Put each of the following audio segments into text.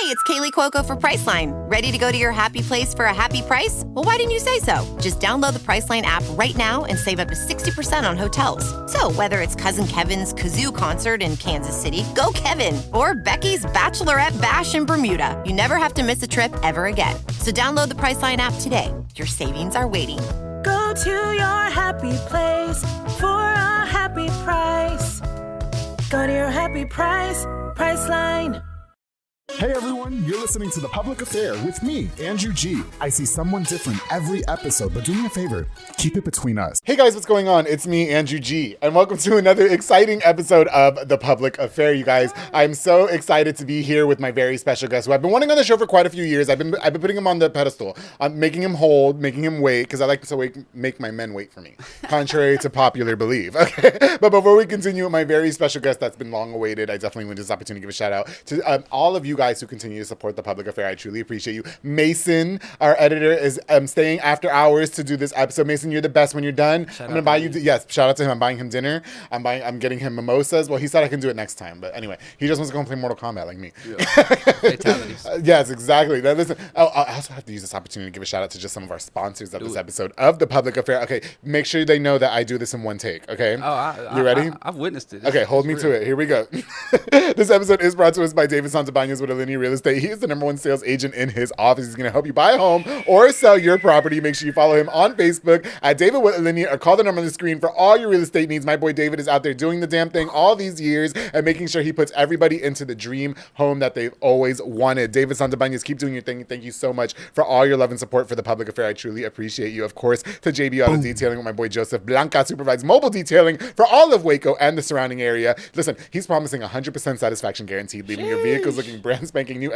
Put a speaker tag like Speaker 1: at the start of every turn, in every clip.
Speaker 1: it's Kaylee Cuoco for Priceline. Ready to go to your happy place for a happy price? Well, why didn't you say so? Just download the Priceline app right now and save up to 60% on hotels. So whether it's Cousin Kevin's Kazoo Concert in Kansas City, go Kevin, or Becky's Bachelorette Bash in Bermuda, you never have to miss a trip ever again. So download the Priceline app today. Your savings are waiting.
Speaker 2: Go to your happy place for a happy price. Go to your happy price, Priceline.
Speaker 3: Hey everyone, you're listening to The Public Affair with me, Andrew G. I see someone different every episode, but do me a favor, keep it between us. Hey guys, what's going on? It's me, Andrew G, and welcome to another exciting episode of The Public Affair, you guys. I'm so excited to be here with my very special guest, who I've been wanting on the show for quite a few years. I've been putting him on the pedestal. I'm making him hold, making him wait, because I like to make my men wait for me, contrary to popular belief. Okay, but before we continue with my very special guest that's been long awaited, I definitely want this opportunity to give a shout out to all of you guys who continue to support The Public Affair. I truly appreciate you. Mason, our editor, is staying after hours to do this episode. Mason, you're the best. When you're done, I'm gonna buy you. Yes, shout out to him. I'm buying him dinner. I'm getting him mimosas. Well, he said I can do it next time, but anyway, he just wants to go and play Mortal Kombat like me. Yeah.
Speaker 4: Fatalities.
Speaker 3: Yes, exactly. Now, listen, I also have to use this opportunity to give a shout out to just some of our sponsors of this episode of The Public Affair. Okay, make sure they know that I do this in one take. Okay. You ready?
Speaker 4: I've witnessed it.
Speaker 3: Okay, hold me to it. Here we go. This episode is brought to us by David Santabañez with Alinea Real Estate. He is the #1 sales agent in his office. He's going to help you buy a home or sell your property. Make sure you follow him on Facebook at David with Alinea or call the number on the screen for all your real estate needs. My boy David is out there doing the damn thing all these years and making sure he puts everybody into the dream home that they've always wanted. David Santabañez, keep doing your thing. Thank you so much for all your love and support for The Public Affair. I truly appreciate you. Of course, to JB Auto Detailing with my boy Joseph Blancas, who provides mobile detailing for all of Waco and the surrounding area. Listen, he's promising 100% satisfaction guaranteed, leaving your vehicles looking brand spanking new.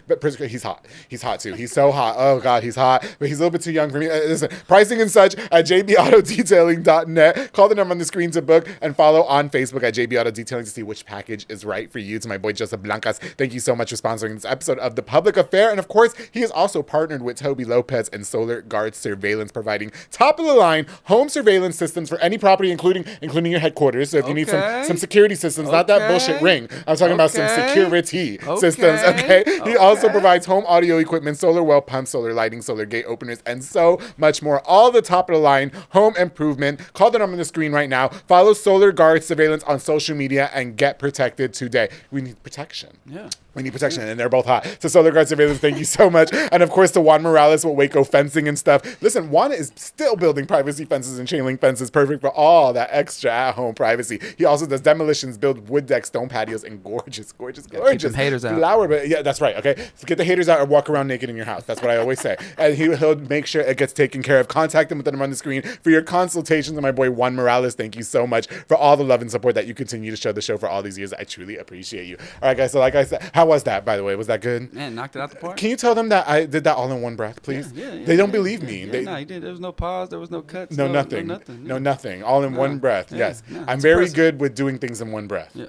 Speaker 3: But he's hot. He's hot too. He's so hot. Oh God, he's hot. But he's a little bit too young for me. Listen, pricing and such at jbautodetailing.net. Call the number on the screen to book and follow on Facebook at JB Auto Detailing to see which package is right for you. To my boy Joseph Blancas, thank you so much for sponsoring this episode of The Public Affair. And of course, he is also partnered with Toby Lopez and Solar Guard Surveillance, providing top of the line home surveillance systems for any property, including your headquarters. So if you need some security systems, not that bullshit ring. I'm talking about some security systems. Okay. He also provides home audio equipment, solar well pumps, solar lighting, solar gate openers, and so much more. All the top of the line home improvement. Call the number on the screen right now. Follow Solar Guard Surveillance on social media and get protected today. We need protection. Yeah. We need protection, and they're both hot. So Solar Guard Surveillance, thank you so much. And of course, to Juan Morales with Waco Fencing and stuff. Listen, Juan is still building privacy fences and chain link fences, perfect for all that extra at-home privacy. He also does demolitions, build wood decks, stone patios, and gorgeous
Speaker 4: keep them haters out.
Speaker 3: flower. But yeah, that's right. Okay, so get the haters out or walk around naked in your house. That's what I always say. And he'll make sure it gets taken care of. Contact him with the number on the screen for your consultations. And my boy Juan Morales, thank you so much for all the love and support that you continue to show the show for all these years. I truly appreciate you. All right, guys. So like I said, how was that, by the way? Was that good?
Speaker 4: Man, knocked it out the park.
Speaker 3: Can you tell them that I did that all in one breath, please?
Speaker 4: Yeah,
Speaker 3: they don't believe me.
Speaker 4: No, you did. There was no pause. There was no cuts.
Speaker 3: No, nothing. No, nothing. All in one breath.
Speaker 4: Yeah,
Speaker 3: yes.
Speaker 4: yeah,
Speaker 3: I'm very good with doing things in one breath.
Speaker 4: Yeah.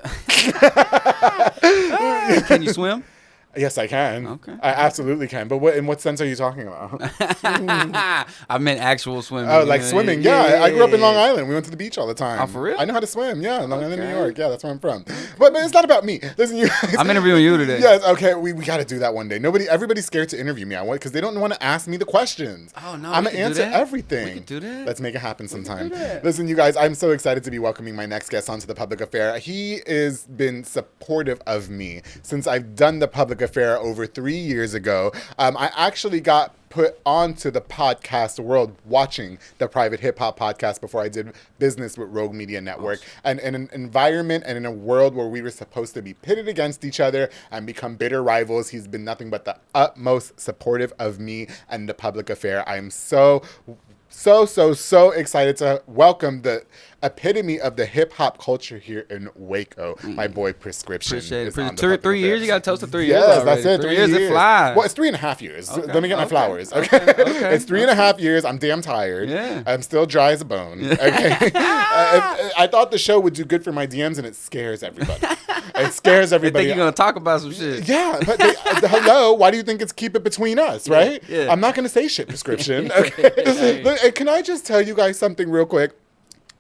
Speaker 4: Can you swim?
Speaker 3: Yes, I can.
Speaker 4: Okay.
Speaker 3: I absolutely can. But in what sense are you talking about?
Speaker 4: I meant actual swimming.
Speaker 3: Oh, like swimming. Yeah. I grew up in Long Island. We went to the beach all the time.
Speaker 4: Oh, for real?
Speaker 3: I know how to swim. Yeah, Long Island, New York. Yeah, that's where I'm from. But it's not about me. Listen, you guys.
Speaker 4: I'm interviewing you today.
Speaker 3: Yes, okay. We got to do that one day. Everybody's scared to interview me. Because they don't want to ask me the questions.
Speaker 4: Oh, no.
Speaker 3: I'm going to answer everything.
Speaker 4: We can do that.
Speaker 3: Let's make it happen sometime. Listen, you guys, I'm so excited to be welcoming my next guest onto The Public Affair. He has been supportive of me since I've done The Public Affair over 3 years ago. I actually got put onto the podcast world watching the Private Hip Hop podcast before I did business with Rogue Media Network. And in an environment and in a world where we were supposed to be pitted against each other and become bitter rivals, he's been nothing but the utmost supportive of me and The Public Affair. I'm so excited to welcome the epitome of the hip hop culture here in Waco. My boy Pirscription.
Speaker 4: Appreciate it. 3 years? You got to toast to 3 years.
Speaker 3: Yes,
Speaker 4: already.
Speaker 3: that's it. 3 years.
Speaker 4: It flies.
Speaker 3: Well, it's 3.5 years.
Speaker 4: Okay.
Speaker 3: Let me get my flowers. Okay. It's 3.5 years. I'm damn tired.
Speaker 4: Yeah.
Speaker 3: I'm still dry as a bone. Okay. I thought the show would do good for my DMs, and it scares everybody. It scares everybody.
Speaker 4: They think you're going to talk about some shit.
Speaker 3: Yeah. But hello, why do you think it's keep it between us, right?
Speaker 4: Yeah.
Speaker 3: I'm not going to say shit, Pirscription. Okay. Look, can I just tell you guys something real quick?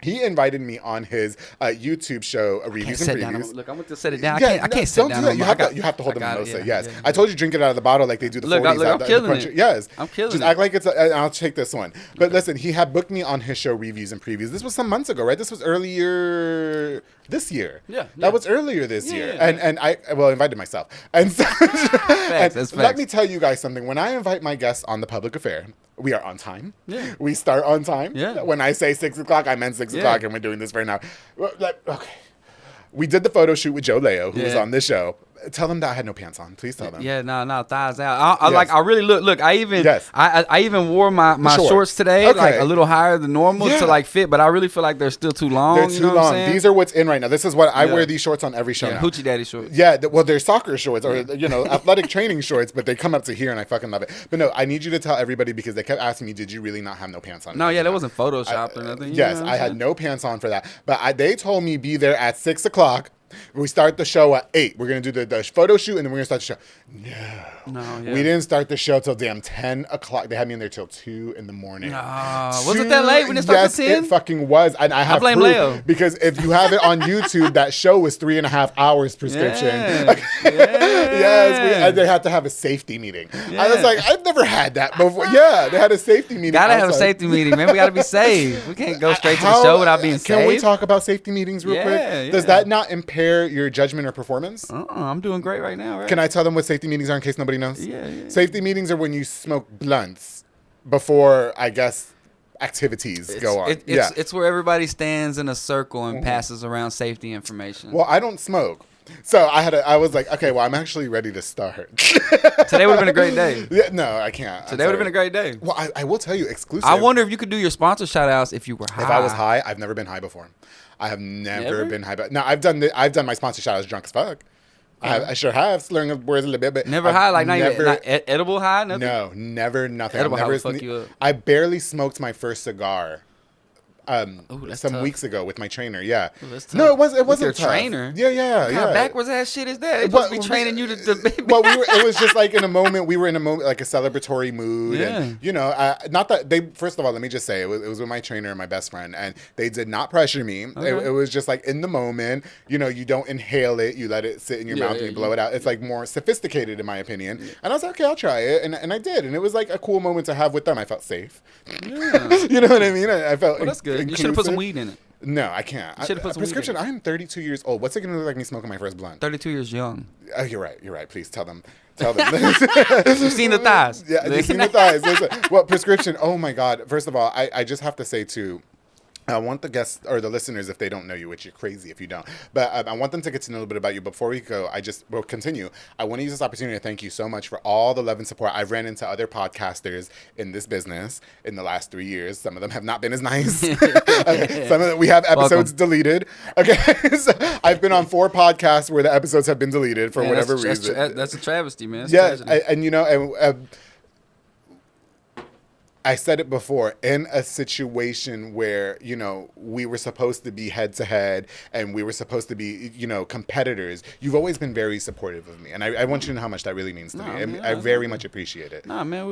Speaker 3: He invited me on his YouTube show, Reviews and Previews.
Speaker 4: Look, I'm going to set it down.
Speaker 3: Yeah,
Speaker 4: I can't sit down.
Speaker 3: Do that. You have to hold the mimosa. Yes. I told you drink it out of the bottle like they do the
Speaker 4: Look,
Speaker 3: 40s.
Speaker 4: I'm killing it.
Speaker 3: Yes.
Speaker 4: I'm killing
Speaker 3: Just
Speaker 4: it.
Speaker 3: act like it's I'll take this one. But listen, he had booked me on his show, Reviews and Previews. This was some months ago, right? This was earlier this year.
Speaker 4: Yeah.
Speaker 3: That was earlier this year.
Speaker 4: Yeah.
Speaker 3: And I invited myself. And so
Speaker 4: Facts.
Speaker 3: let me tell you guys something. When I invite my guests on the public affair, we are on time.
Speaker 4: Yeah.
Speaker 3: We start on time.
Speaker 4: Yeah.
Speaker 3: When I say 6 o'clock, I meant 6 o'clock, and we're doing this right now. Okay. We did the photo shoot with Joe Leo, who was on this show. Tell them that I had no pants on. Please tell them.
Speaker 4: Yeah, no, thighs out. I really look. I even wore my shorts today,
Speaker 3: Okay.
Speaker 4: like a little higher than normal to like fit, but I really feel like they're still too long.
Speaker 3: They're too long. These are what's in right now. This is what I wear these shorts on every show now.
Speaker 4: Hoochie Daddy shorts.
Speaker 3: Yeah, well, they're soccer shorts or athletic training shorts, but they come up to here, and I fucking love it. But no, I need you to tell everybody because they kept asking me, "Did you really not have no pants on?"
Speaker 4: No, that wasn't photoshopped or nothing.
Speaker 3: Yes, I had no pants on for that, but they told me be there at 6 o'clock. We start the show at 8. We're going to do the photo shoot, and then we're going to start the show. No. We didn't start the show till damn 10 o'clock. They had me in there till 2 in the morning.
Speaker 4: Was it that late when it started at 10?
Speaker 3: Yes, it fucking was. And I have
Speaker 4: blame
Speaker 3: proof
Speaker 4: Leo.
Speaker 3: because if you have it on YouTube, that show was 3.5 hours prescription. Yes, they had to have a safety meeting. Yeah. I was like, I've never had that before. Yeah, they had a safety meeting.
Speaker 4: Gotta have a safety meeting, man. We gotta be safe. We can't go straight to the show without being safe.
Speaker 3: Can we talk about safety meetings real quick? Does that not impair your judgment or performance?
Speaker 4: I'm doing great right now, right?
Speaker 3: Can I tell them what safety meetings are in case nobody knows?
Speaker 4: Yeah.
Speaker 3: Safety meetings are when you smoke blunts before, I guess, activities go on.
Speaker 4: It's where everybody stands in a circle and passes around safety information.
Speaker 3: Well, I don't smoke. So I was like, okay, well, I'm actually ready to start.
Speaker 4: Today would have been a great day.
Speaker 3: Yeah, no, I can't.
Speaker 4: Today would have been a great day.
Speaker 3: Well, I will tell you, exclusive.
Speaker 4: I wonder if you could do your sponsor shout outs if you were high.
Speaker 3: If I was high, I've never been high before. I have never been high. But no, I've done my sponsor shout outs drunk as fuck. I sure have, slurring of words a little bit, but
Speaker 4: never high, like not edible high, nothing.
Speaker 3: No, never, nothing.
Speaker 4: Edible high would fuck you up.
Speaker 3: I barely smoked my first cigar.
Speaker 4: Some
Speaker 3: tough. Weeks ago with my trainer, yeah.
Speaker 4: Ooh,
Speaker 3: no, it wasn't
Speaker 4: your
Speaker 3: tough.
Speaker 4: Trainer.
Speaker 3: Yeah.
Speaker 4: What kind of backwards ass shit is that? They supposed to be training you to
Speaker 3: well, it was just like in a moment. We were in a moment like a celebratory mood, and not that they. First of all, let me just say it was with my trainer and my best friend, and they did not pressure me. Okay. It was just like in the moment. You don't inhale it. You let it sit in your mouth and you blow it out. It's like more sophisticated, in my opinion. Yeah. And I was like, okay, I'll try it, and I did, and it was like a cool moment to have with them. I felt safe.
Speaker 4: Yeah.
Speaker 3: You know what I mean? I felt.
Speaker 4: Well, that's good. You should have put some weed in it.
Speaker 3: No, I can't.
Speaker 4: Should have put some
Speaker 3: Prescription.
Speaker 4: weed in it.
Speaker 3: I am 32 years old. What's it going to look like me smoking my first blunt?
Speaker 4: 32 years young.
Speaker 3: Oh, you're right. Please tell them. You've
Speaker 4: seen the thighs.
Speaker 3: Yeah, you've seen the thighs. Well, Prescription. Oh my God. First of all, I just have to say too. I want the guests or the listeners, if they don't know you, which you're crazy if you don't, but I want them to get to know a little bit about you. Before we go, we'll continue. I want to use this opportunity to thank you so much for all the love and support. I've ran into other podcasters in this business in the last 3 years. Some of them have not been as nice. Okay. Some of them, we have episodes deleted. Okay. So I've been on 4 podcasts where the episodes have been deleted for whatever reason.
Speaker 4: That's a travesty, man.
Speaker 3: And I said it before, in a situation where, we were supposed to be head to head and we were supposed to be, competitors, you've always been very supportive of me. And I want you to know how much that really means to me. Man, I very much appreciate it.
Speaker 4: Nah, man,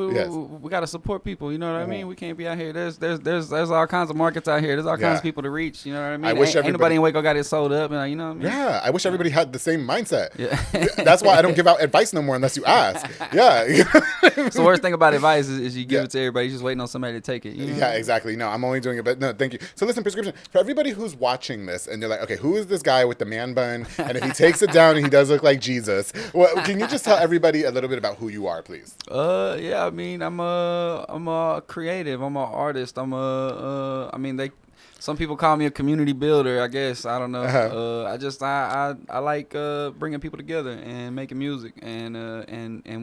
Speaker 4: we got to support people. You know what I mean? We can't be out here. There's all kinds of markets out here. There's all kinds of people to reach. You know what I mean? Ain't nobody in Waco got it sold up. And, you know what I mean?
Speaker 3: Yeah, I wish everybody had the same mindset. Yeah. That's why I don't give out advice no more unless you ask. Yeah.
Speaker 4: So the worst thing about advice is you give it to everybody. You just waiting on somebody to take it.
Speaker 3: Yeah, exactly. No, I'm only doing it, but no, thank you. So listen, Prescription, for everybody who's watching this and they're like, okay, who is this guy with the man bun? And if he takes it down and he does look like Jesus, well, can you just tell everybody a little bit about who you are, please?
Speaker 4: Yeah, I mean, I'm a creative. I'm an artist. Some people call me a community builder, I guess. I don't know. I like bringing people together and making music, and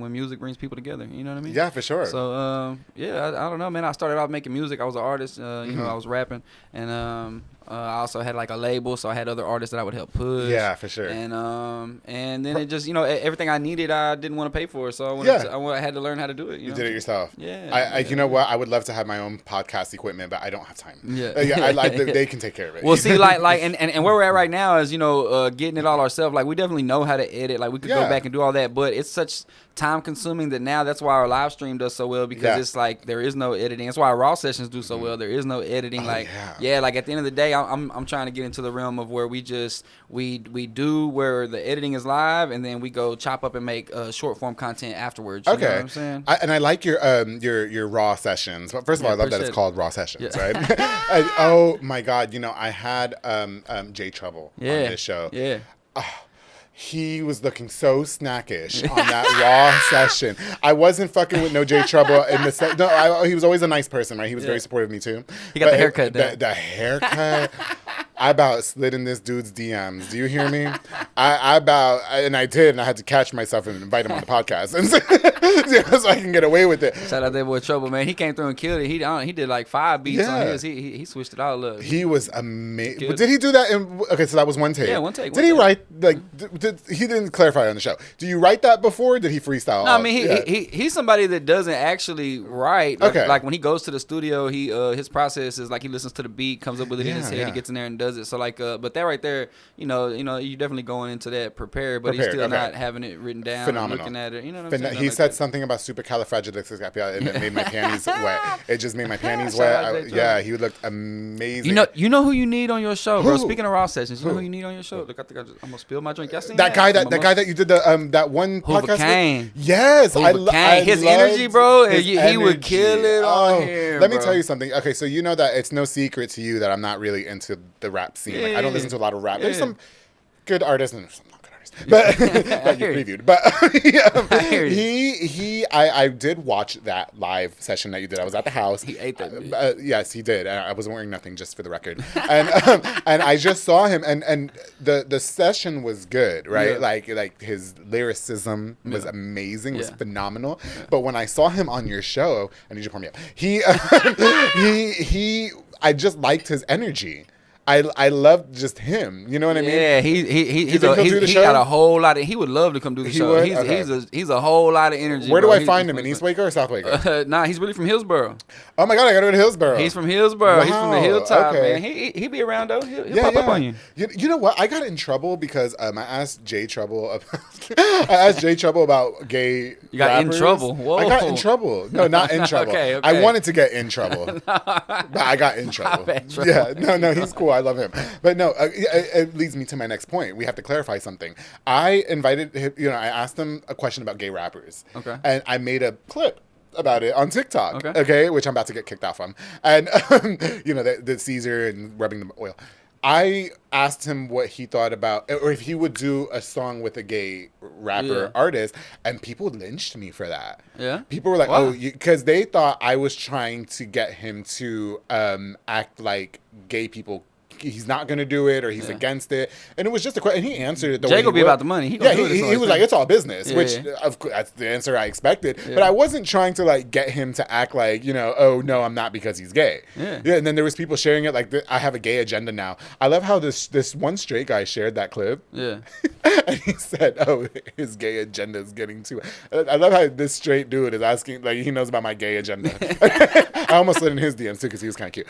Speaker 4: when music brings people together, you know what I mean?
Speaker 3: Yeah, for sure.
Speaker 4: So I don't know, man. I started out making music. I was an artist. I was rapping, and I also had like a label, so I had other artists that I would help push.
Speaker 3: Yeah, for sure.
Speaker 4: And then it just, you know, everything I needed, I didn't want to pay for, so I had to learn how to do it. You
Speaker 3: did it yourself.
Speaker 4: Yeah.
Speaker 3: You know what? I would love to have my own podcast equipment, but I don't have time.
Speaker 4: Yeah.
Speaker 3: I like they can take care of it.
Speaker 4: Well, see, like, and where we're at right now is, you know, getting it all ourselves. Like, we definitely know how to edit. Like, we could go back and do all that, but it's such time consuming that now that's why our live stream does so well, because it's like there is no editing. That's why our raw sessions do so well. There is no editing. Like like at the end of the day, I'm trying to get into the realm of where we just we do where the editing is live, and then we go chop up and make short form content afterwards. You know what I'm saying?
Speaker 3: I like your raw sessions. But first of all, I love that it's called raw sessions, right? Oh my God, you know, I had J Trouble on this show.
Speaker 4: Yeah.
Speaker 3: He was looking so snackish on that raw session. I wasn't fucking with no J Trouble in the he was always a nice person, right? He was very supportive of me too.
Speaker 4: He got the haircut.
Speaker 3: The haircut. I about slid in this dude's DMs. Do you hear me? And I did, and I had to catch myself and invite him on the podcast, and so I can get away with it.
Speaker 4: Shout out that boy Trouble, man. He came through and killed it. He did like 5 beats on his. He switched it all up.
Speaker 3: He was amazing. Did he do that? Okay, so that was one take.
Speaker 4: Yeah, one take.
Speaker 3: Did he write he didn't clarify on the show? Do you write that before? Or did he freestyle?
Speaker 4: No, I mean he's somebody that doesn't actually write.
Speaker 3: Okay.
Speaker 4: Like when he goes to the studio, his process is like he listens to the beat, comes up with it in his head, he gets in there and does it. So like, but that right there, you know, you're definitely going into that prepared, but he's still not having it written down.
Speaker 3: Phenomenal.
Speaker 4: Looking at it, you know what I'm saying?
Speaker 3: He said something about supercalifragilisticexpialidocious, and it made my panties wet. It just made my panties wet. He looked amazing.
Speaker 4: You know who you need on your show, bro. Speaking of raw sessions, you know who you need on your show? Look, I think I'm gonna spill my drink. Y'all seen
Speaker 3: that guy that you did that one podcast
Speaker 4: with?
Speaker 3: Yes,
Speaker 4: his energy, bro. He would kill it on here.
Speaker 3: Let me tell you something. Okay, so you know that it's no secret to you that I'm not really into the rap scene. Like, I don't listen to a lot of rap. There's some good artists and some not good artists, but that you previewed. But I did watch that live session that you did. I was at the house.
Speaker 4: He ate that.
Speaker 3: Yes, he did. I was wearing nothing, just for the record. And I just saw him, and the session was good, right? Yeah. Like his lyricism was amazing, was phenomenal. Yeah. But when I saw him on your show, I need you to pour me up. I just liked his energy. I loved just him. You know what I mean?
Speaker 4: Yeah, he got a whole lot of. He would love to come do the show. He's a whole lot of energy.
Speaker 3: Where do I find him? In East Waco or South Waco?
Speaker 4: Nah, he's really from Hillsboro.
Speaker 3: Oh my God, I got to go to Hillsboro.
Speaker 4: He's from Hillsboro. Wow. He's from the hilltop, man. He be around though. He'll pop up on you.
Speaker 3: You know what? I got in trouble because I asked J Trouble about gay.
Speaker 4: You got
Speaker 3: rappers.
Speaker 4: in trouble. Whoa.
Speaker 3: I got in trouble. No, not in trouble.
Speaker 4: Okay.
Speaker 3: I wanted to get in trouble, but I got in trouble. Yeah, no, he's cool. I love him. But no, it leads me to my next point. We have to clarify something. I invited him, I asked him a question about gay rappers.
Speaker 4: Okay.
Speaker 3: And I made a clip about it on TikTok. Okay. Which I'm about to get kicked off from. And, the Caesar and rubbing the oil. I asked him what he thought about, or if he would do a song with a gay rapper artist, and people lynched me for that.
Speaker 4: Yeah.
Speaker 3: People were like, because they thought I was trying to get him to act like gay people. He's not going to do it, or he's against it. And it was just a question. And he answered it the way
Speaker 4: Jay gonna be about the money. He
Speaker 3: was like, it's all business, which of course that's the answer I expected. Yeah. But I wasn't trying to like get him to act like, oh no, I'm not because he's gay. Yeah. And then there was people sharing it like, I have a gay agenda now. I love how this one straight guy shared that clip.
Speaker 4: Yeah.
Speaker 3: And he said, oh, his gay agenda is getting too. I love how this straight dude is asking, like, he knows about my gay agenda. I almost slid in his DMs too because he was kind of cute.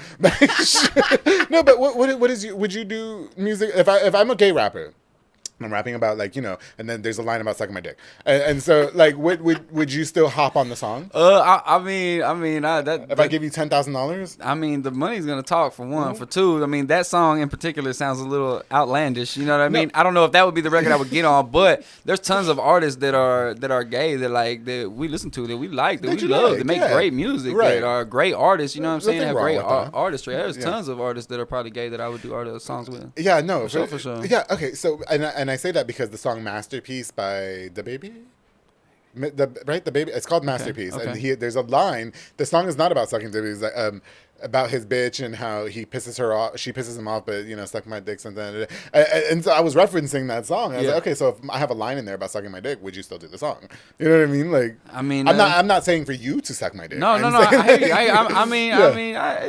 Speaker 3: No, but would you do music if I'm a gay rapper? I'm rapping about and then there's a line about sucking my dick, and so like, would you still hop on the song?
Speaker 4: I mean, if
Speaker 3: I give you $10,000,
Speaker 4: I mean, the money's gonna talk for one. Mm-hmm. For two, I mean, that song in particular sounds a little outlandish. You know what I mean? I don't know if that would be the record I would get on, but there's tons of artists that are gay that we listen to, that we like, that we love, that make great music, that are great artists. You know what I'm saying? Have great artistry. There's tons of artists that are probably gay that I would do artist songs with.
Speaker 3: Yeah, no,
Speaker 4: for sure.
Speaker 3: Yeah, okay. So and I say that because the song "Masterpiece" by DaBaby. The Baby. It's called "Masterpiece," and there's a line. The song is not about sucking dick. It's like, about his bitch and how he pisses her off. She pisses him off, but suck my dick something. And so I was referencing that song. I was like, okay, so if I have a line in there about sucking my dick, would you still do the song? You know what I mean? Like, I'm not saying for you to suck my dick.
Speaker 4: No. I hear you. I mean,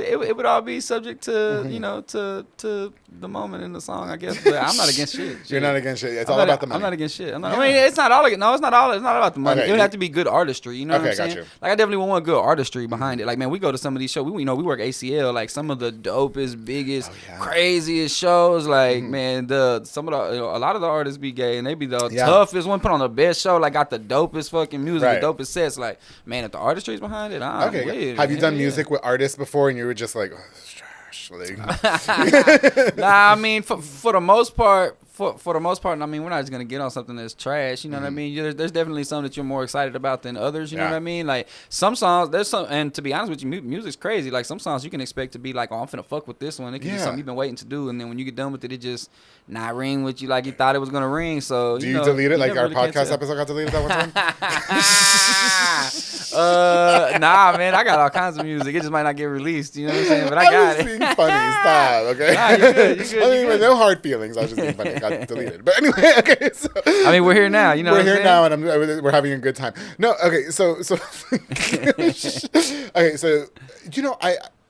Speaker 4: it would all be subject to to the moment in the song, I guess. But I'm not against shit.
Speaker 3: You're not against shit. It's all about the money.
Speaker 4: I'm not against shit. I mean, it's not all. No, it's not all. It's not about the money.
Speaker 3: Okay,
Speaker 4: it would have to be good artistry. You know what I'm saying?
Speaker 3: Got you.
Speaker 4: Like, I definitely want good artistry behind it. Like, man, we go to some of these shows. We work ACL. Like, some of the dopest, biggest, craziest shows. Like, man, a lot of the artists be gay, and they be the toughest one. Put on the best show. Like, got the dopest fucking music, the dopest sets. Like, man, if the artistry's behind it, I'm with.
Speaker 3: Have you done music with artists before, and you were just like, oh, this is trash? Like,
Speaker 4: nah, I mean, for the most part. For the most part, I mean, we're not just gonna get on something that's trash. You know what I mean? There's definitely some that you're more excited about than others. You know what I mean? Like, some songs, and to be honest with you, music's crazy. Like, some songs you can expect to be like, oh, I'm finna fuck with this one. It can be something you've been waiting to do, and then when you get done with it, it just not ring with you like you thought it was gonna ring. So
Speaker 3: do you delete it? Like our podcast episode got deleted that one time?
Speaker 4: Nah, man, I got all kinds of music. It just might not get released. You know what I'm saying? But I got it.
Speaker 3: Being funny, stop. Okay.
Speaker 4: Nah, you good.
Speaker 3: I mean, no hard feelings. I was just being funny. Got deleted. But anyway, okay. So
Speaker 4: I mean, we're here now. You know,
Speaker 3: we're here now, and we're having a good time. No, okay. So okay. So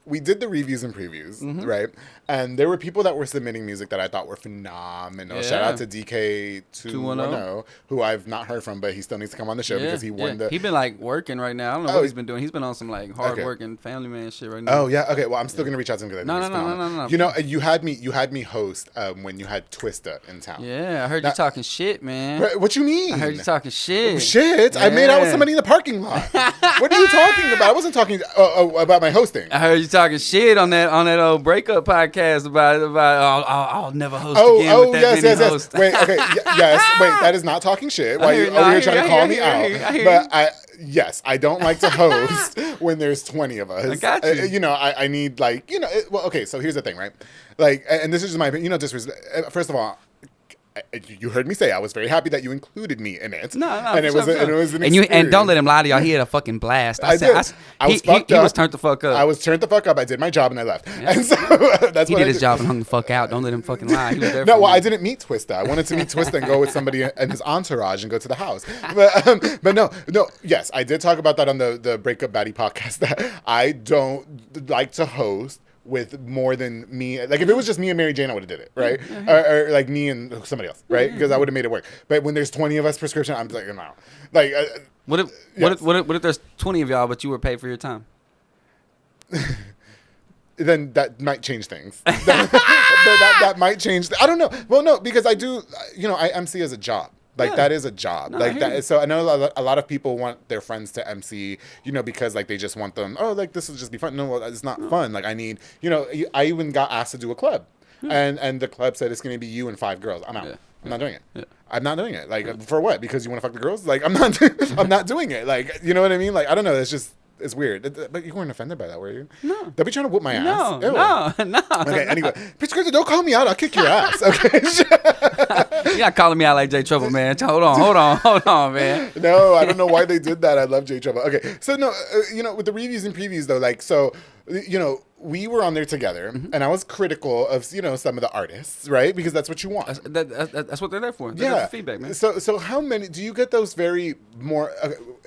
Speaker 3: we did the reviews and previews, right? And there were people that were submitting music that I thought were phenomenal. Yeah. Shout out to DK210, who I've not heard from, but he still needs to come on the show because he won the...
Speaker 4: He's been like working right now. I don't know what he's been doing. He's been on some like hard working family man shit right now.
Speaker 3: Oh yeah, okay. Well, I'm still gonna reach out to him because
Speaker 4: No.
Speaker 3: You know, you had me host when you had Twista in town.
Speaker 4: Yeah, I heard you talking shit, man.
Speaker 3: What you mean?
Speaker 4: I heard you talking shit.
Speaker 3: Shit? Yeah. I made out with somebody in the parking lot. What are you talking about? I wasn't talking about my hosting.
Speaker 4: I heard you talking shit on that old breakup podcast about I'll never host again with that many hosts.
Speaker 3: Wait, okay, yes. Wait, that is not talking shit. Why you over here trying to call me out? But I don't like to host when there's 20 of us.
Speaker 4: I got you.
Speaker 3: I need okay, so here's the thing, right? Like, and this is just my opinion, first of all, you heard me say I was very happy that you included me in it.
Speaker 4: No,
Speaker 3: and it was an experience.
Speaker 4: And don't let him lie to y'all. He had a fucking blast.
Speaker 3: I was fucked up.
Speaker 4: He was turned the fuck up.
Speaker 3: I was turned the fuck up. I did my job and I left. Yeah. And so that's
Speaker 4: he
Speaker 3: what
Speaker 4: did his job and hung the fuck out. Don't let him fucking lie. He was there
Speaker 3: I didn't meet Twista. I wanted to meet Twista and go with somebody and his entourage and go to the house. But no. Yes, I did talk about that on the Breakup Baddie podcast. That I don't like to host with more than me. Like, if it was just me and Mary Jane, I would have did it, right? Or like me and somebody else, right? Because I would have made it work. But when there's 20 of us, Pirscription, I'm like, no. Like,
Speaker 4: what if there's 20 of y'all, but you were paid for your time?
Speaker 3: Then that might change things. that might change. I don't know. Well, no, because I do. I MC as a job. Like, that is a job. No, so I know a lot of people want their friends to MC, because like they just want them, this will just be fun. No, it's not fun. Like, I need, I even got asked to do a club. And the club said it's going to be you and 5 girls. I'm out. Yeah. I'm not doing it. Yeah. I'm not doing it. Like, for what? Because you want to fuck the girls? Like, I'm not doing it. Like, you know what I mean? Like, I don't know. It's weird. But you weren't offended by that, were you?
Speaker 4: No.
Speaker 3: They'll be trying to whoop my ass.
Speaker 4: No.
Speaker 3: Okay, anyway. Pirscription, don't call me out. I'll kick your ass. Okay?
Speaker 4: You're not calling me out like J Trouble, man. Hold on, man.
Speaker 3: No, I don't know why they did that. I love J Trouble. Okay, so no, with the reviews and previews, though, like, so, we were on there together, and I was critical of, some of the artists, right? Because that's what you want.
Speaker 4: That's what they're there for. They're there for feedback, man.
Speaker 3: So how many, do you get those very more,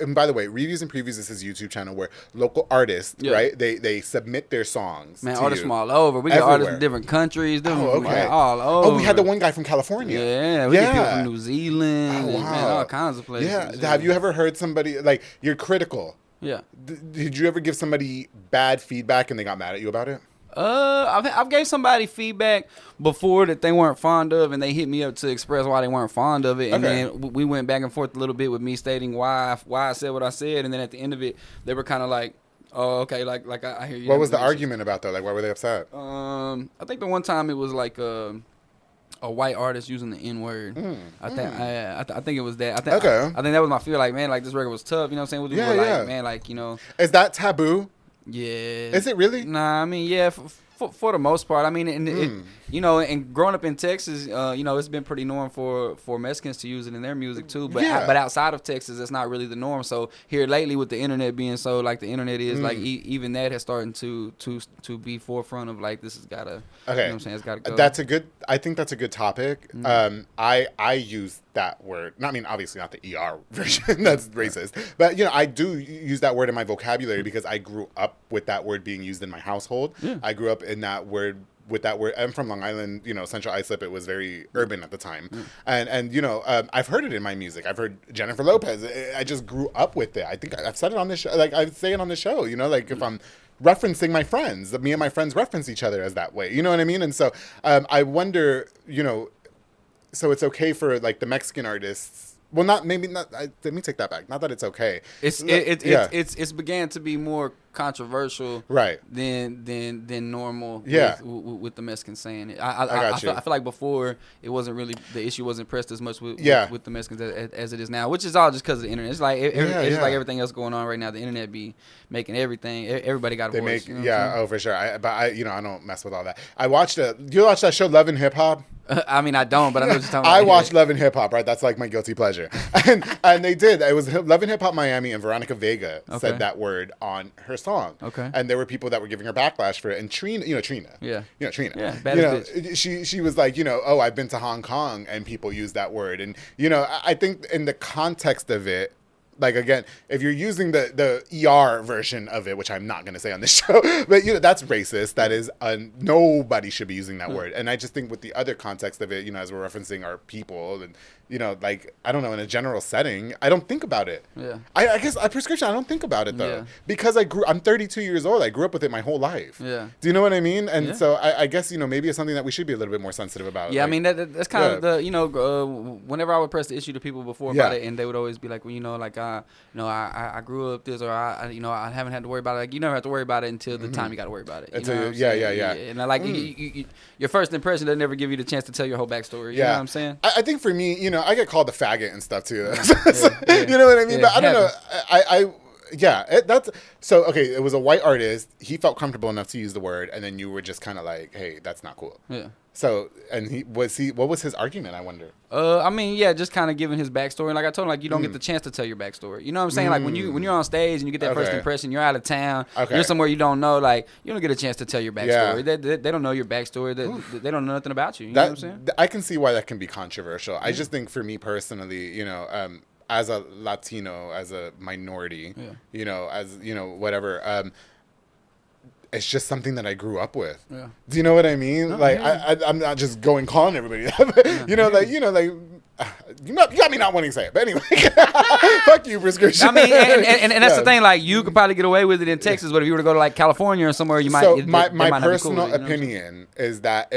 Speaker 3: and by the way, Reviews and Previews is his YouTube channel where local artists, right? They submit their songs.
Speaker 4: Man, artists from all over. We got artists from different countries. All over.
Speaker 3: Oh, we had the one guy from California.
Speaker 4: Yeah, we get people from New Zealand.
Speaker 3: Oh, wow.
Speaker 4: Man, all kinds of places.
Speaker 3: Yeah. Have you ever heard somebody, like, you're critical?
Speaker 4: Yeah.
Speaker 3: Did you ever give somebody bad feedback and they got mad at you about it?
Speaker 4: I've gave somebody feedback before that they weren't fond of, and they hit me up to express why they weren't fond of it, and then we went back and forth a little bit with me stating why I said what I said, and then at the end of it, they were kind of like, oh, okay, like I hear you.
Speaker 3: What was the argument about though? Like, why were they upset?
Speaker 4: I think the one time it was like a white artist using the N-word. I think it was that. I think that was my feel. Like, man, like, this record was tough. You know what I'm saying? We were like, man, like,
Speaker 3: Is that taboo?
Speaker 4: Yeah.
Speaker 3: Is it really?
Speaker 4: Nah, I mean, yeah. For the most part, I mean, and growing up in Texas, it's been pretty norm for Mexicans to use it in their music too. But but outside of Texas, it's not really the norm. So here lately, with the internet being so like the internet is like even that has started to be forefront of like this has gotta. Okay, you know what I'm saying, it's gotta go.
Speaker 3: I think that's a good topic. I use that word. I mean, obviously not the ER version. That's racist. But I do use that word in my vocabulary because I grew up with that word being used in my household. Yeah. I grew up in that word with that word. I'm from Long Island, Central Islip. It was very urban at the time. And I've heard it in my music. I've heard Jennifer Lopez. I just grew up with it. I think I've said it on this show. Like I say it on the show, like if I'm referencing my friends, me and my friends reference each other as that way. You know what I mean? And so I wonder, so it's okay for like the Mexican artists. Well, let me take that back. Not that it's okay.
Speaker 4: It's began to be more controversial,
Speaker 3: right?
Speaker 4: Than normal.
Speaker 3: Yeah.
Speaker 4: With the Mexicans saying it. I feel like before it wasn't really the issue wasn't pressed as much with the Mexicans as it is now, which is all just because of the internet. It's like it's like everything else going on right now. The internet be making everything. Everybody got a voice.
Speaker 3: For sure. I don't mess with all that. You watch that show Love and Hip Hop?
Speaker 4: I mean, I don't, but I know what you're talking about.
Speaker 3: I watched Love and Hip Hop, right? That's like my guilty pleasure. and they did. It was Love and Hip Hop Miami, and Veronica Vega said that word on her song. Okay. And there were people that were giving her backlash for it. And Trina. Yeah. Trina.
Speaker 4: Yeah, bad bitch.
Speaker 3: She was like, I've been to Hong Kong, and people use that word. And, I think in the context of it, like, again, if you're using the ER version of it, which I'm not going to say on this show, but, that's racist. That is, nobody should be using that word. And I just think with the other context of it, as we're referencing our people and, like, I don't know, in a general setting, I don't think about it. Yeah. I guess Pirscription, I don't think about it, though. Yeah. Because I'm 32 years old. I grew up with it my whole life. Yeah. Do you know what I mean? And so I guess, maybe it's something that we should be a little bit more sensitive about.
Speaker 4: Yeah, like, I mean, that's kind of the, whenever I would press the issue to people before about it, and they would always be like, well, like, I grew up this, or I haven't had to worry about it. Like, you never have to worry about it until the time you got to worry about it. And I like your first impression doesn't ever give you the chance to tell your whole backstory. You know what I'm saying?
Speaker 3: I think for me, I get called a faggot and stuff too. You know what I mean? But I don't know. That's so okay. It was a white artist. He felt comfortable enough to use the word, and then you were just kind of like, "Hey, that's not cool." Yeah. So, and what was his argument, I wonder?
Speaker 4: I mean, just kind of giving his backstory. Like I told him, like, you don't get the chance to tell your backstory. You know what I'm saying? Like when you're on stage and you get that first impression, you're out of town, you're somewhere you don't know, like, you don't get a chance to tell your backstory. They don't know your backstory. They don't know nothing about you. You know what I'm saying?
Speaker 3: I can see why that can be controversial. I just think for me personally, as a Latino, as a minority, as, whatever, it's just something that I grew up with. Yeah. Do you know what I mean? No, like, I'm not just going calling everybody that. You got me not wanting to say it. But anyway, fuck you, Pirscription.
Speaker 4: I mean, and that's the thing. Like, you could probably get away with it in Texas, but if you were to go to, like, California or somewhere, you might.
Speaker 3: So my personal opinion is that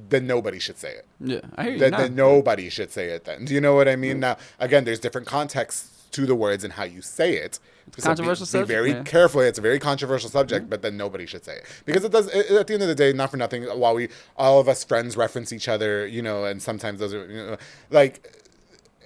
Speaker 3: then nobody should say it.
Speaker 4: Yeah, I hear you.
Speaker 3: Then nobody should say it then. Do you know what I mean? Now, again, there's different contexts to the words and how you say it.
Speaker 4: Controversial subject.
Speaker 3: Be very careful. It's a very controversial subject, but then nobody should say it. Because it does, at the end of the day, not for nothing, while all of us friends reference each other, and sometimes those are, like,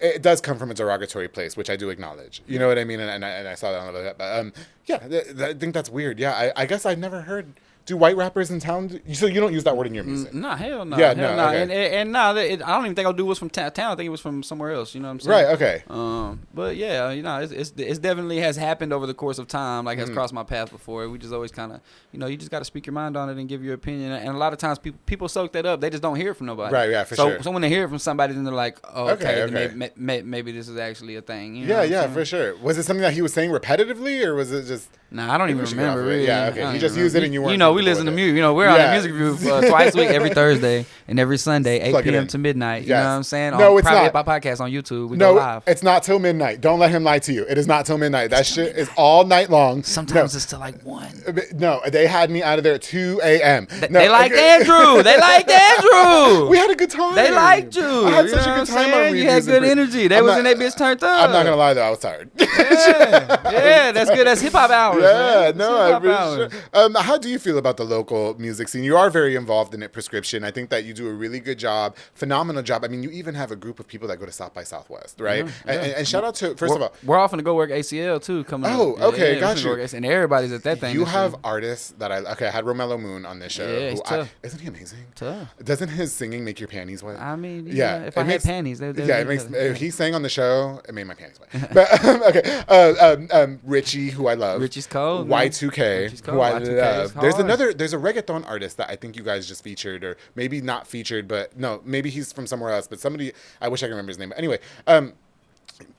Speaker 3: it does come from a derogatory place, which I do acknowledge. You know what I mean? And I saw that on the but I think that's weird. Yeah, I guess I've never heard. Do white rappers in town? So you don't use that word in your music?
Speaker 4: Nah, hell no.
Speaker 3: Yeah,
Speaker 4: hell
Speaker 3: no.
Speaker 4: Okay. And I don't even think I'll do what's from town. I think it was from somewhere else. You know what I'm saying?
Speaker 3: Right. Okay.
Speaker 4: But yeah, it's definitely has happened over the course of time. Like, has crossed my path before. We just always kind of, you just got to speak your mind on it and give your opinion. And a lot of times people soak that up. They just don't hear it from nobody.
Speaker 3: Right. Yeah. For sure.
Speaker 4: So when they hear it from somebody, then they're like, oh, okay. Maybe this is actually a thing. You know
Speaker 3: yeah, for sure. Was it something that he was saying repetitively, or was it just?
Speaker 4: Nah, I don't even remember. Really.
Speaker 3: Yeah. Okay. He just used it, and you weren't.
Speaker 4: We listen to music. We're on a music review twice a week, every Thursday and every Sunday, 8 p.m. to midnight. You know what I'm saying?
Speaker 3: No, it's not.
Speaker 4: Hip Hop Podcast on YouTube. We go live.
Speaker 3: It's not till midnight. Don't let him lie to you. It is not till midnight. That shit is all night long.
Speaker 4: Sometimes it's till like 1.
Speaker 3: No, they had me out of there at 2 a.m.
Speaker 4: They liked Andrew. They liked Andrew.
Speaker 3: We had a good time.
Speaker 4: They liked you.
Speaker 3: I had such a good time on
Speaker 4: You had good energy. They was in that bitch turned up.
Speaker 3: I'm not going to lie, though. I was tired.
Speaker 4: Yeah, that's good. That's hip hop hours.
Speaker 3: Yeah, no, I'm really sure. How do you feel about about the local music scene. You are very involved in it, Pirscription. I think that you do a really good job, phenomenal job. I mean, you even have a group of people that go to South by Southwest, right?
Speaker 4: Yeah.
Speaker 3: And shout out to, first of all,
Speaker 4: we're often to go work ACL too coming up.
Speaker 3: Okay, got you.
Speaker 4: And everybody's at that thing.
Speaker 3: You have artists that I had Romello Moon on this show.
Speaker 4: Yeah, he's tough.
Speaker 3: Isn't he amazing?
Speaker 4: Tough.
Speaker 3: Doesn't his singing make your panties wet?
Speaker 4: I mean,
Speaker 3: yeah.
Speaker 4: If I had panties,
Speaker 3: it makes. If he sang on the show, it made my panties wet. But okay, Richie, who I love.
Speaker 4: Richie's cold.
Speaker 3: Y2K, who I love. There's a reggaeton artist that I think you guys just featured, or maybe not featured, but no, maybe he's from somewhere else. But somebody, I wish I could remember his name. But anyway,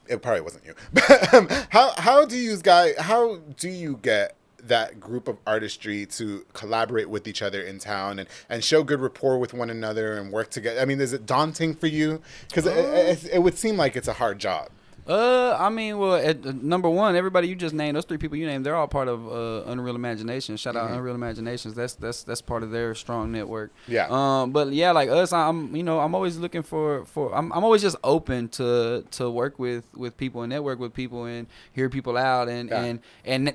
Speaker 3: it probably wasn't you. But how do you get that group of artistry to collaborate with each other in town and show good rapport with one another and work together? I mean, is it daunting for you? Because it would seem like it's a hard job.
Speaker 4: I mean, well, number one, everybody you just named, those three people you named, they're all part of Unreal Imagination. Shout out Unreal Imaginations. That's part of their strong network.
Speaker 3: Yeah.
Speaker 4: But yeah, like us, I'm always looking I'm always just open to work with people and network with people and hear people out and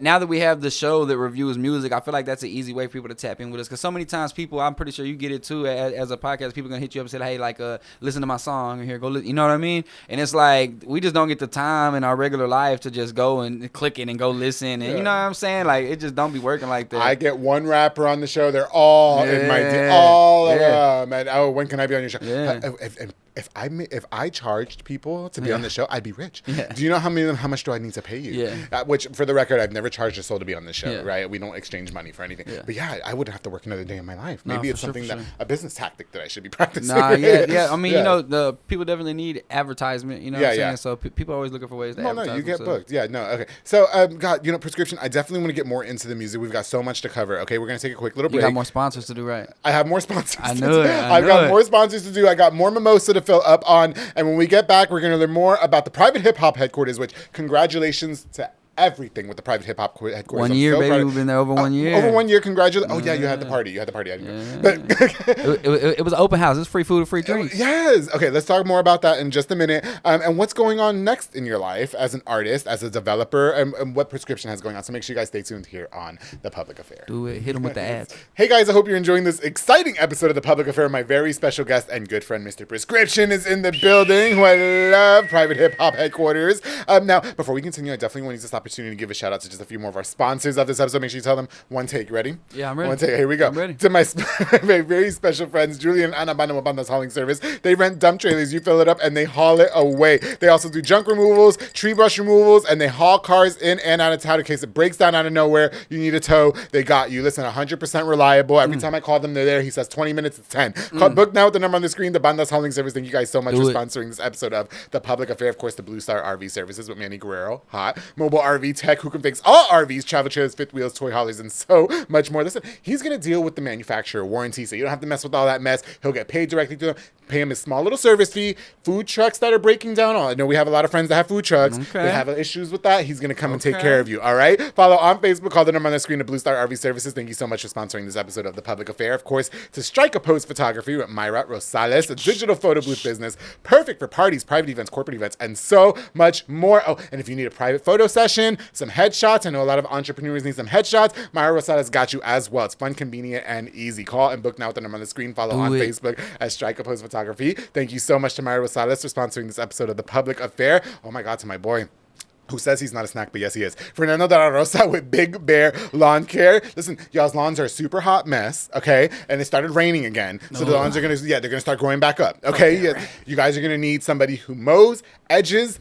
Speaker 4: now that we have the show that reviews music, I feel like that's an easy way for people to tap in with us, because so many times people, I'm pretty sure you get it too as a podcast, people gonna hit you up and say, hey, like listen to my song, and here, go listen, you know what I mean? And it's like we just don't get the time in our regular life to just go and click it and go listen, and you know what I'm saying, like it just don't be working like that.
Speaker 3: I get one rapper on the show, they're all in my all of them, and when can I be on your show? If I charged people to be on the show, I'd be rich. Yeah. Do you know how much do I need to pay you?
Speaker 4: Yeah.
Speaker 3: Which, for the record, I've never charged a soul to be on this show, right? We don't exchange money for anything. Yeah. But yeah, I wouldn't have to work another day in my life. Maybe it's something a business tactic that I should be practicing.
Speaker 4: I mean, the people definitely need advertisement. You know what I'm saying? So people are always looking for ways to advertise.
Speaker 3: No, you get booked. Yeah, no, okay. So, God, Pirscription, I definitely want to get more into the music. We've got so much to cover. Okay, we're gonna take a quick little break.
Speaker 4: You got more sponsors to do, right?
Speaker 3: I have more sponsors.
Speaker 4: I knew it.
Speaker 3: I've got more sponsors to do. I got more mimosa to fill up on. And when we get back, we're going to learn more about the private hip hop headquarters, which congratulations to everything with the private hip hop headquarters.
Speaker 4: 1 year, baby. We've been there over 1 year.
Speaker 3: Over 1 year. Congratulations. Oh, yeah, you had the party. I didn't know. But
Speaker 4: it was an open house. It's free food and free drinks.
Speaker 3: Yes. Okay, let's talk more about that in just a minute. And what's going on next in your life as an artist, as a developer, and what Pirscription has going on. So make sure you guys stay tuned here on The Public Affair.
Speaker 4: Do it. Hit them with the ads.
Speaker 3: Hey, guys, I hope you're enjoying this exciting episode of The Public Affair. My very special guest and good friend, Mr. Pirscription, is in the building, who I love, private hip hop headquarters. Now, before we continue, I definitely want to use this opportunity to give a shout out to just a few more of our sponsors of this episode. Make sure you tell them one take. Ready?
Speaker 4: Yeah, I'm ready.
Speaker 3: One take. Here we go.
Speaker 4: I'm ready.
Speaker 3: To my very special friends, Julie and Anna Banda's hauling service. They rent dump trailers. You fill it up and they haul it away. They also do junk removals, tree brush removals, and they haul cars in and out of town in case it breaks down out of nowhere. You need a tow. They got you. Listen, 100% reliable. Every time I call them, they're there. He says 20 minutes, it's 10. Book now with the number on the screen, the Banda's hauling service. Thank you guys so much for sponsoring this episode of The Public Affair. Of course, the Blue Star RV Services with Manny Guerrero. Hot. Mobile RV Tech, who can fix all RVs, travel trailers, fifth wheels, toy haulers, and so much more. Listen, he's going to deal with the manufacturer warranty, so you don't have to mess with all that mess. He'll get paid directly to them. Pay him a small little service fee. Food trucks that are breaking down. I know we have a lot of friends that have food trucks. Okay. They have issues with that. He's going to come and take care of you. All right. Follow on Facebook. Call the number on the screen of Blue Star RV Services. Thank you so much for sponsoring this episode of The Public Affair. Of course, to Strike a Pose Photography with Myra Rosales, a digital photo booth business, perfect for parties, private events, corporate events, and so much more. Oh, and if you need a private photo session, some headshots. I know a lot of entrepreneurs need some headshots. Myra Rosales got you as well. It's fun, convenient, and easy. Call and book now with the number on the screen. Follow on Facebook at Strike a Pose Photography. Thank you so much to Myra Rosales for sponsoring this episode of The Public Affair. Oh my God, to my boy, who says he's not a snack, but yes, he is. Fernando de la Rosa with Big Bear Lawn Care. Listen, y'all's lawns are a super hot mess, okay? And it started raining again. So the lawns are they're gonna start growing back up, okay? You guys are gonna need somebody who mows, edges,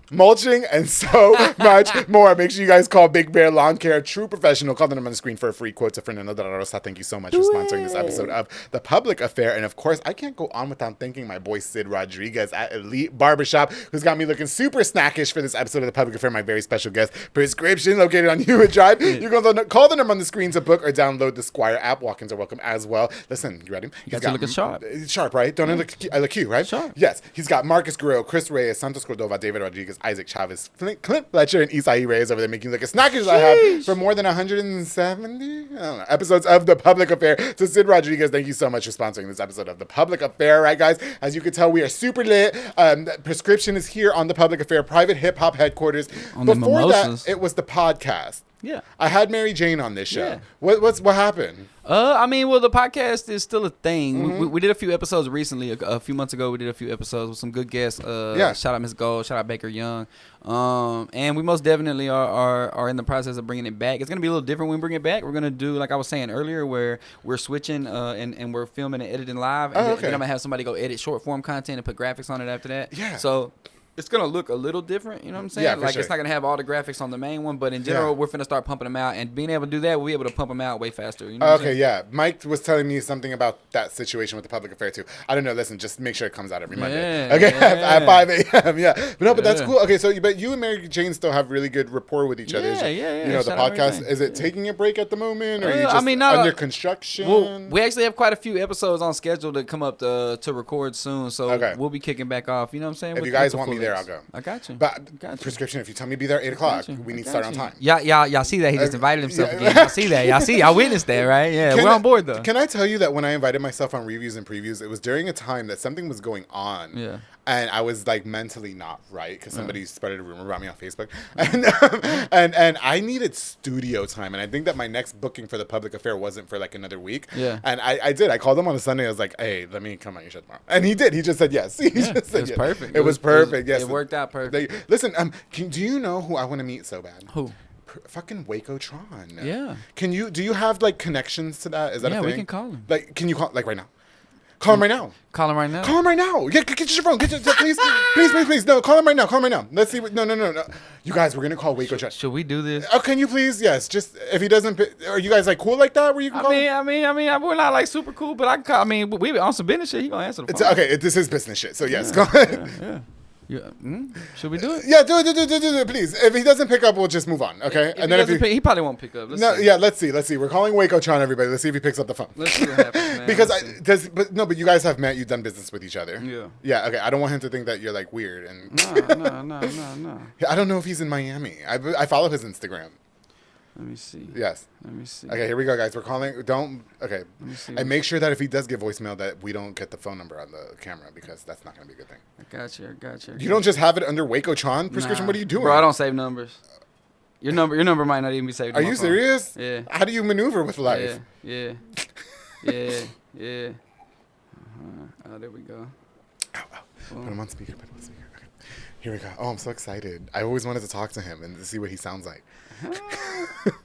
Speaker 3: mulching, and so much more. Make sure you guys call Big Bear Lawn Care, a true professional. Call the number on the screen for a free quote to Fernando de la Rosa. Thank you so much for sponsoring this episode of The Public Affair. And of course, I can't go on without thanking my boy Sid Rodriguez at Elite Barbershop, who's got me looking super snackish for this episode of The Public Affair. My very special guest, Pirscription, located on Hewitt Drive. You can call the number on the screen to book or download the Squire app. Walk-ins are welcome as well. Listen, you ready?
Speaker 4: He's got looking sharp.
Speaker 3: Sharp, right? Don't I look cute, right?
Speaker 4: Sharp.
Speaker 3: Yes. He's got Marcus Guerrero, Chris Reyes, Santos Cordova, David Rodriguez, Isaac Chavez, Clint Fletcher, and Isai Reyes over there making you look as snackish as I have for more than 170 episodes of The Public Affair. To Sid Rodriguez, thank you so much for sponsoring this episode of The Public Affair. Right, guys? As you can tell, we are super lit. Pirscription is here on The Public Affair, private hip-hop headquarters. Before that, it was the podcast.
Speaker 4: Yeah.
Speaker 3: I had Mary Jane on this show.
Speaker 4: Yeah.
Speaker 3: What happened?
Speaker 4: I mean, well, the podcast is still a thing.
Speaker 3: Mm-hmm.
Speaker 4: We did a few episodes recently. A few months ago, we did a few episodes with some good guests. Shout out Miss Gold. Shout out Baker Young. And we most definitely are in the process of bringing it back. It's going to be a little different when we bring it back. We're going to do, like I was saying earlier, where we're switching and we're filming and editing live. And then I'm going to have somebody go edit short form content and put graphics on it after that.
Speaker 3: Yeah.
Speaker 4: So it's going to look a little different, you know what I'm saying?
Speaker 3: Yeah,
Speaker 4: like,
Speaker 3: sure.
Speaker 4: it's not going to have all the graphics on the main one, but in general, we're finna start pumping them out. And being able to do that, we'll be able to pump them out way faster. You know what I'm saying?
Speaker 3: Yeah. Mike was telling me something about that situation with the public affair, too. I don't know. Listen, just make sure it comes out every Monday. Okay, at 5 a.m. Yeah. But no, but that's cool. Okay, so but you and Mary Jane still have really good rapport with each other.
Speaker 4: Yeah.
Speaker 3: You know, the
Speaker 4: Shout out Mary
Speaker 3: podcast,
Speaker 4: Jane.
Speaker 3: is it taking a break at the moment? Or are you just under construction?
Speaker 4: Well, we actually have quite a few episodes on schedule to come up to record soon. So we'll be kicking back off. You know what I'm saying?
Speaker 3: If you guys want me there, I'll go.
Speaker 4: I got you.
Speaker 3: But Pirscription, if you tell me to be there at 8 o'clock, we need to start on time.
Speaker 4: Y'all see that? He just invited himself again. Y'all see that? Y'all witnessed that, right? Yeah, we're on board, though.
Speaker 3: Can I tell you that when I invited myself on reviews and previews, it was during a time that something was going on.
Speaker 4: Yeah.
Speaker 3: And I was like mentally not right because somebody spread a rumor about me on Facebook, and I needed studio time. And I think that my next booking for the public affair wasn't for like another week.
Speaker 4: Yeah.
Speaker 3: And I did. I called him on a Sunday. I was like, "Hey, let me come on your show tomorrow." And he did. He just said yes. He just said
Speaker 4: it was
Speaker 3: yes.
Speaker 4: perfect.
Speaker 3: It was perfect. Yes.
Speaker 4: It worked out perfect.
Speaker 3: Listen, do you know who I want to meet so bad?
Speaker 4: Who?
Speaker 3: Fucking Waco Tron.
Speaker 4: Yeah.
Speaker 3: Do you have like connections to that? Is that a thing?
Speaker 4: Yeah, we can call him.
Speaker 3: Like, can you call like right now? Call him right now.
Speaker 4: Call him right now.
Speaker 3: Call him right now. Get your phone. Please. No, call him right now. Call him right now. Let's see. No. You guys, we're gonna call Waco Tron.
Speaker 4: Should we do this?
Speaker 3: Oh, can you please? Yes. Just if he doesn't, are you guys like cool like that? Where you can call him?
Speaker 4: I mean, we're not like super cool, but I can call. I mean, we on some business shit. He gonna answer the phone.
Speaker 3: Okay, this is business shit. So yes, go ahead.
Speaker 4: Yeah. Should we do it?
Speaker 3: Yeah, do it, please. If he doesn't pick up, we'll just move on, okay?
Speaker 4: And then he probably won't pick up.
Speaker 3: Let's see. We're calling Waco Tron, everybody. Let's see if he picks up the phone.
Speaker 4: Let's see what happens, man.
Speaker 3: Because but you guys have met. You've done business with each other.
Speaker 4: Yeah.
Speaker 3: Yeah. Okay. I don't want him to think that you're like weird and.
Speaker 4: No.
Speaker 3: I don't know if he's in Miami. I follow his Instagram.
Speaker 4: Let me see.
Speaker 3: Yes.
Speaker 4: Let me see.
Speaker 3: Okay, here we go, guys. We're calling. Okay.
Speaker 4: Let me see.
Speaker 3: And make sure that if he does get voicemail, that we don't get the phone number on the camera because that's not going to be a good thing.
Speaker 4: I got you.
Speaker 3: You don't just have it under Waco Tron Pirscription.
Speaker 4: Nah.
Speaker 3: What are you doing?
Speaker 4: Bro, I don't save numbers. Your number might not even be saved.
Speaker 3: Are you serious?
Speaker 4: Yeah.
Speaker 3: How do you maneuver with life?
Speaker 4: Yeah. Oh, there we go.
Speaker 3: Put him on speaker. Okay. Here we go. Oh, I'm so excited. I always wanted to talk to him and to see what he sounds like.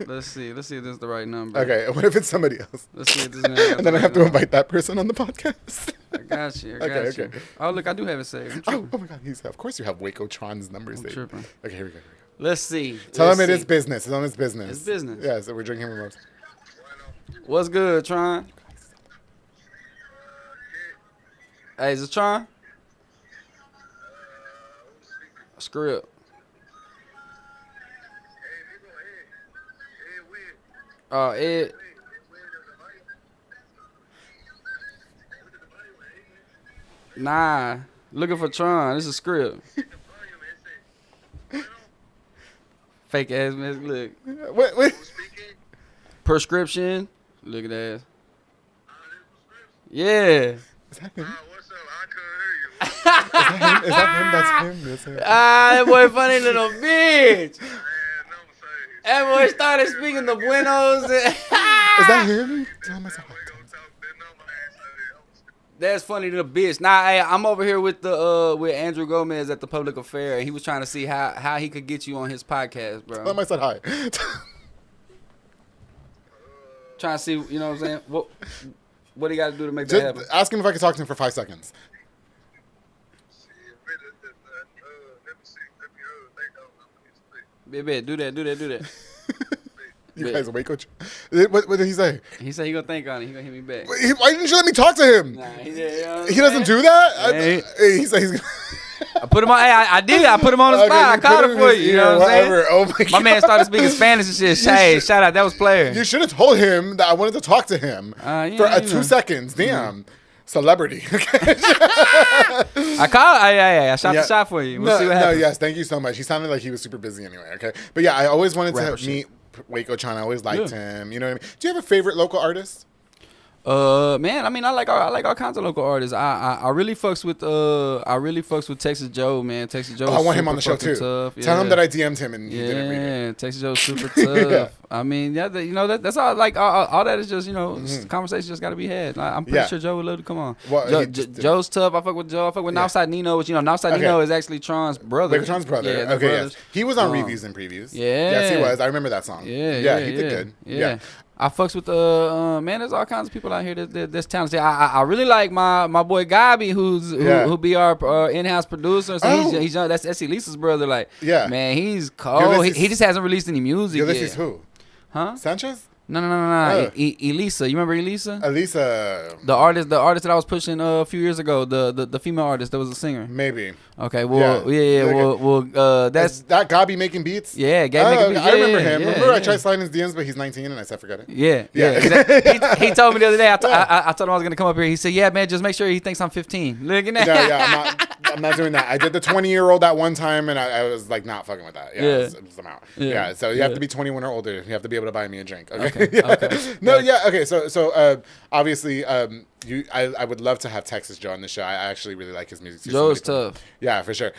Speaker 4: Let's see if this is the right number.
Speaker 3: Okay, what if it's somebody else?
Speaker 4: Let's see if this is
Speaker 3: and then I have to invite that person on the podcast.
Speaker 4: I got you.
Speaker 3: Okay.
Speaker 4: Oh, look, I do have it saved.
Speaker 3: Oh my God, of course you have Waco Tron's number saved.
Speaker 4: Tripping.
Speaker 3: Okay, here we go.
Speaker 4: Let's see.
Speaker 3: Tell him it is business. Tell him it's business.
Speaker 4: It's business.
Speaker 3: Yeah, so we're drinking remote.
Speaker 4: What's good, Tron? Hey, is it Tron? Script. Ed. Nah. Looking for Tron. This is Script. Fake ass man. Look.
Speaker 3: Wait.
Speaker 4: Pirscription. Look at that. Yeah.
Speaker 3: Is that him?
Speaker 5: What's up? I couldn't hear you.
Speaker 3: Is that him? That's him.
Speaker 4: That boy funny little bitch.
Speaker 5: Man,
Speaker 4: That boy started speaking the buenos.
Speaker 3: Is that him? Tell him it's a
Speaker 4: That's funny little bitch. Nah, hey, I'm over here with with Andrew Gomez at the public affair, and he was trying to see how he could get you on his podcast, bro.
Speaker 3: Tell him I said hi.
Speaker 4: Trying to see, you know what I'm saying? What do you got to do to make that happen?
Speaker 3: Ask him if I can talk to him for 5 seconds.
Speaker 4: Baby, do that.
Speaker 3: You guys Waco. What did he say?
Speaker 4: He said he gonna think on it. He gonna hit me back.
Speaker 3: Why didn't you let me talk to him?
Speaker 4: Nah, he did.
Speaker 3: He doesn't do that?
Speaker 4: Hey.
Speaker 3: He said he's
Speaker 4: I put him on. Hey, I did. I put him on the spot. I caught him for you. You know what I'm saying?
Speaker 3: Oh my God.
Speaker 4: My man started speaking Spanish and shit. Hey, shout out. That was player.
Speaker 3: You should have told him that I wanted to talk to him for 2 seconds. Damn. Celebrity.
Speaker 4: I called. I shot the shot for you. We'll see what happens.
Speaker 3: Yes, thank you so much. He sounded like he was super busy anyway. Okay, but yeah, I always wanted
Speaker 4: Rapper
Speaker 3: to meet Waco Tron. I always liked him. You know what I mean? Do you have a favorite local artist?
Speaker 4: Man, I mean, I like all kinds of local artists. I really fucks with Texas Joe, man. Texas Joe.
Speaker 3: I want him on the show too.
Speaker 4: Tough.
Speaker 3: Tell him that I DM'd him and he didn't read it.
Speaker 4: Yeah, Texas Joe's super tough. I mean, that's all. Like all that is just conversation just got to be had. I'm pretty sure Joe would love to come on.
Speaker 3: Well,
Speaker 4: Joe's tough. I fuck with Joe. I fuck with Northside Nino, which Northside Nino is actually Tron's brother.
Speaker 3: Like Tron's brother.
Speaker 4: Yeah,
Speaker 3: okay, yes. He was on Reviews and Previews.
Speaker 4: Yeah.
Speaker 3: Yes, he was. I remember that song. Yeah, he did good. Yeah.
Speaker 4: I fucks with man. There's all kinds of people out here that's talented. I really like my boy Gabi, who be our in-house producer. So he's young. That's Lisa's brother. Like, man, he's cold. He just hasn't released any music yet.
Speaker 3: Ulysses who?
Speaker 4: Huh?
Speaker 3: Sanchez?
Speaker 4: No. Elisa. You remember Elisa?
Speaker 3: Elisa.
Speaker 4: The artist that I was pushing a few years ago. The female artist that was a singer.
Speaker 3: Maybe.
Speaker 4: Okay. Well, that's
Speaker 3: that Gabi making beats.
Speaker 4: Yeah, Gabi making beats.
Speaker 3: I remember him. Remember I tried sliding his DMs, but he's 19, and I said forget it.
Speaker 4: Yeah. Exactly. he told me the other day. I told him I was gonna come up here. He said, "Yeah, man, just make sure he thinks I'm 15." Look at that.
Speaker 3: No, I'm not doing that. I did the 20-year-old that one time, and I was like not fucking with that. I'm out. Yeah. So you have to be 21 or older. You have to be able to buy me a drink. Okay.
Speaker 4: Okay.
Speaker 3: No. Yeah. Okay. So obviously I would love to have Texas Joe on the show. I actually really like his music too.
Speaker 4: Joe's tough.
Speaker 3: Yeah, for sure.